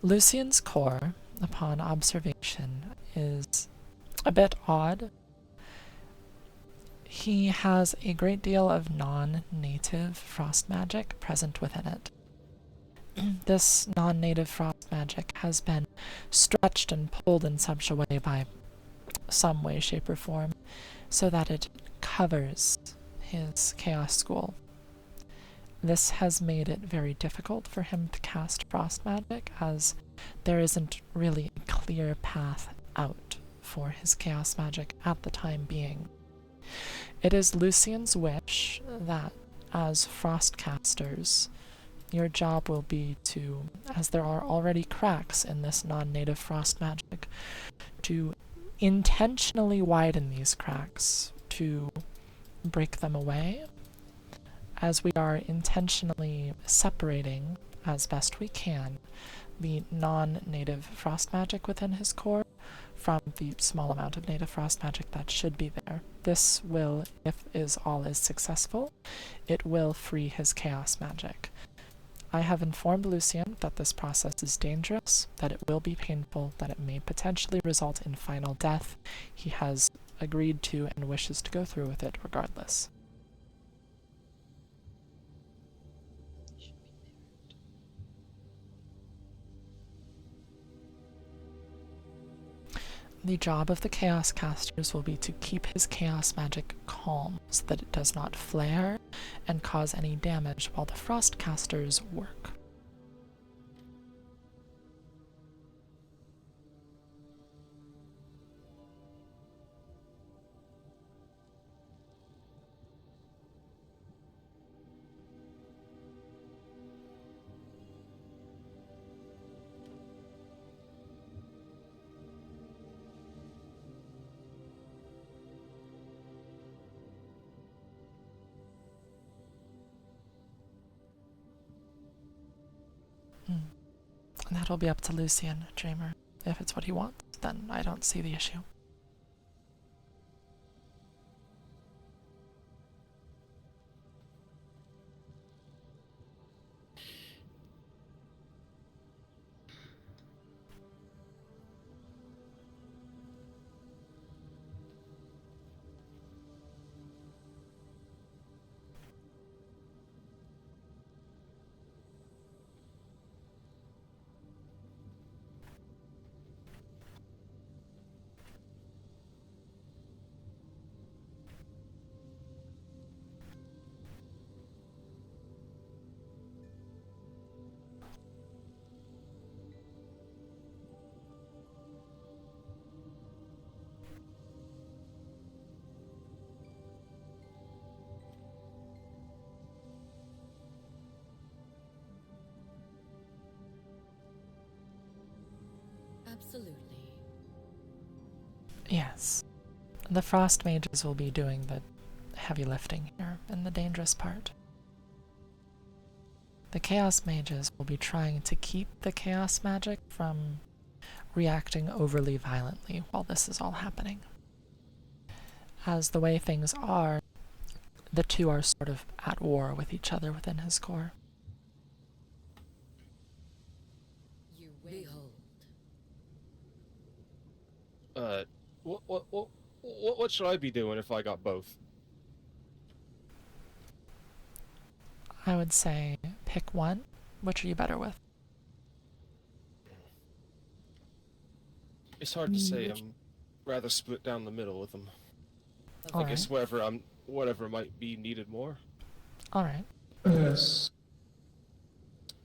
Speaker 1: Lucian's core, upon observation, is a bit odd. He has a great deal of non-native frost magic present within it. This non-native frost magic has been stretched and pulled in such a way by some way, shape, or form, so that it covers his chaos school. This has made it very difficult for him to cast frost magic, as there isn't really a clear path out for his chaos magic at the time being. It is Lucian's wish that, as frost casters, your job will be to, as there are already cracks in this non-native frost magic, to intentionally widen these cracks, to break them away, as we are intentionally separating, as best we can, the non-native frost magic within his core from the small amount of native frost magic that should be there. This will, if all is successful, it will free his chaos magic. I have informed Lucian that this process is dangerous, that it will be painful, that it may potentially result in final death. He has agreed to and wishes to go through with it regardless. The job of the Chaos Casters will be to keep his chaos magic calm, so that it does not flare and cause any damage while the Frost Casters work. And that'll be up to Lucian, Dreamer. If it's what he wants, then I don't see the issue.
Speaker 15: Absolutely.
Speaker 1: Yes. The frost mages will be doing the heavy lifting here and the dangerous part. The chaos mages will be trying to keep the chaos magic from reacting overly violently while this is all happening. As the way things are, the two are sort of at war with each other within his core.
Speaker 15: You behold.
Speaker 20: What should I be doing if I got both?
Speaker 1: I would say pick one. Which are you better with?
Speaker 20: It's hard to say. I'm rather split down the middle with them. I
Speaker 1: Alright.
Speaker 20: guess whatever might be needed more.
Speaker 1: Alright.
Speaker 2: Yes.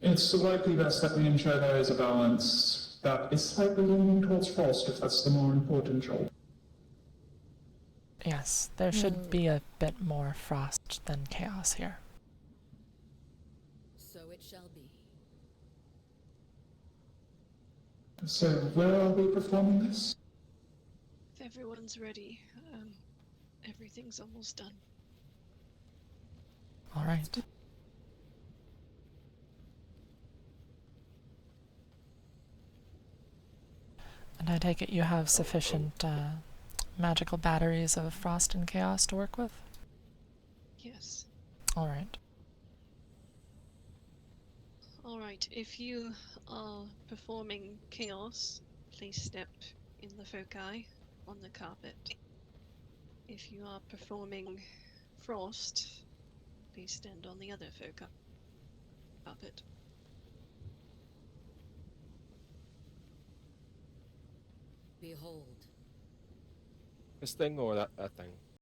Speaker 2: It's likely best that we ensure there is a balance that is slightly leaning towards Frost if that's the more important job.
Speaker 1: Yes, there should be a bit more frost than chaos here.
Speaker 15: So it shall be.
Speaker 2: So, where are we performing this?
Speaker 21: If everyone's ready, everything's almost done.
Speaker 1: Alright. And I take it you have sufficient magical batteries of frost and chaos to work with?
Speaker 21: Yes.
Speaker 1: Alright.
Speaker 21: Alright, if you are performing chaos, please step in the foci on the carpet. If you are performing frost, please stand on the other foci carpet.
Speaker 15: Behold.
Speaker 20: This thing or that thing?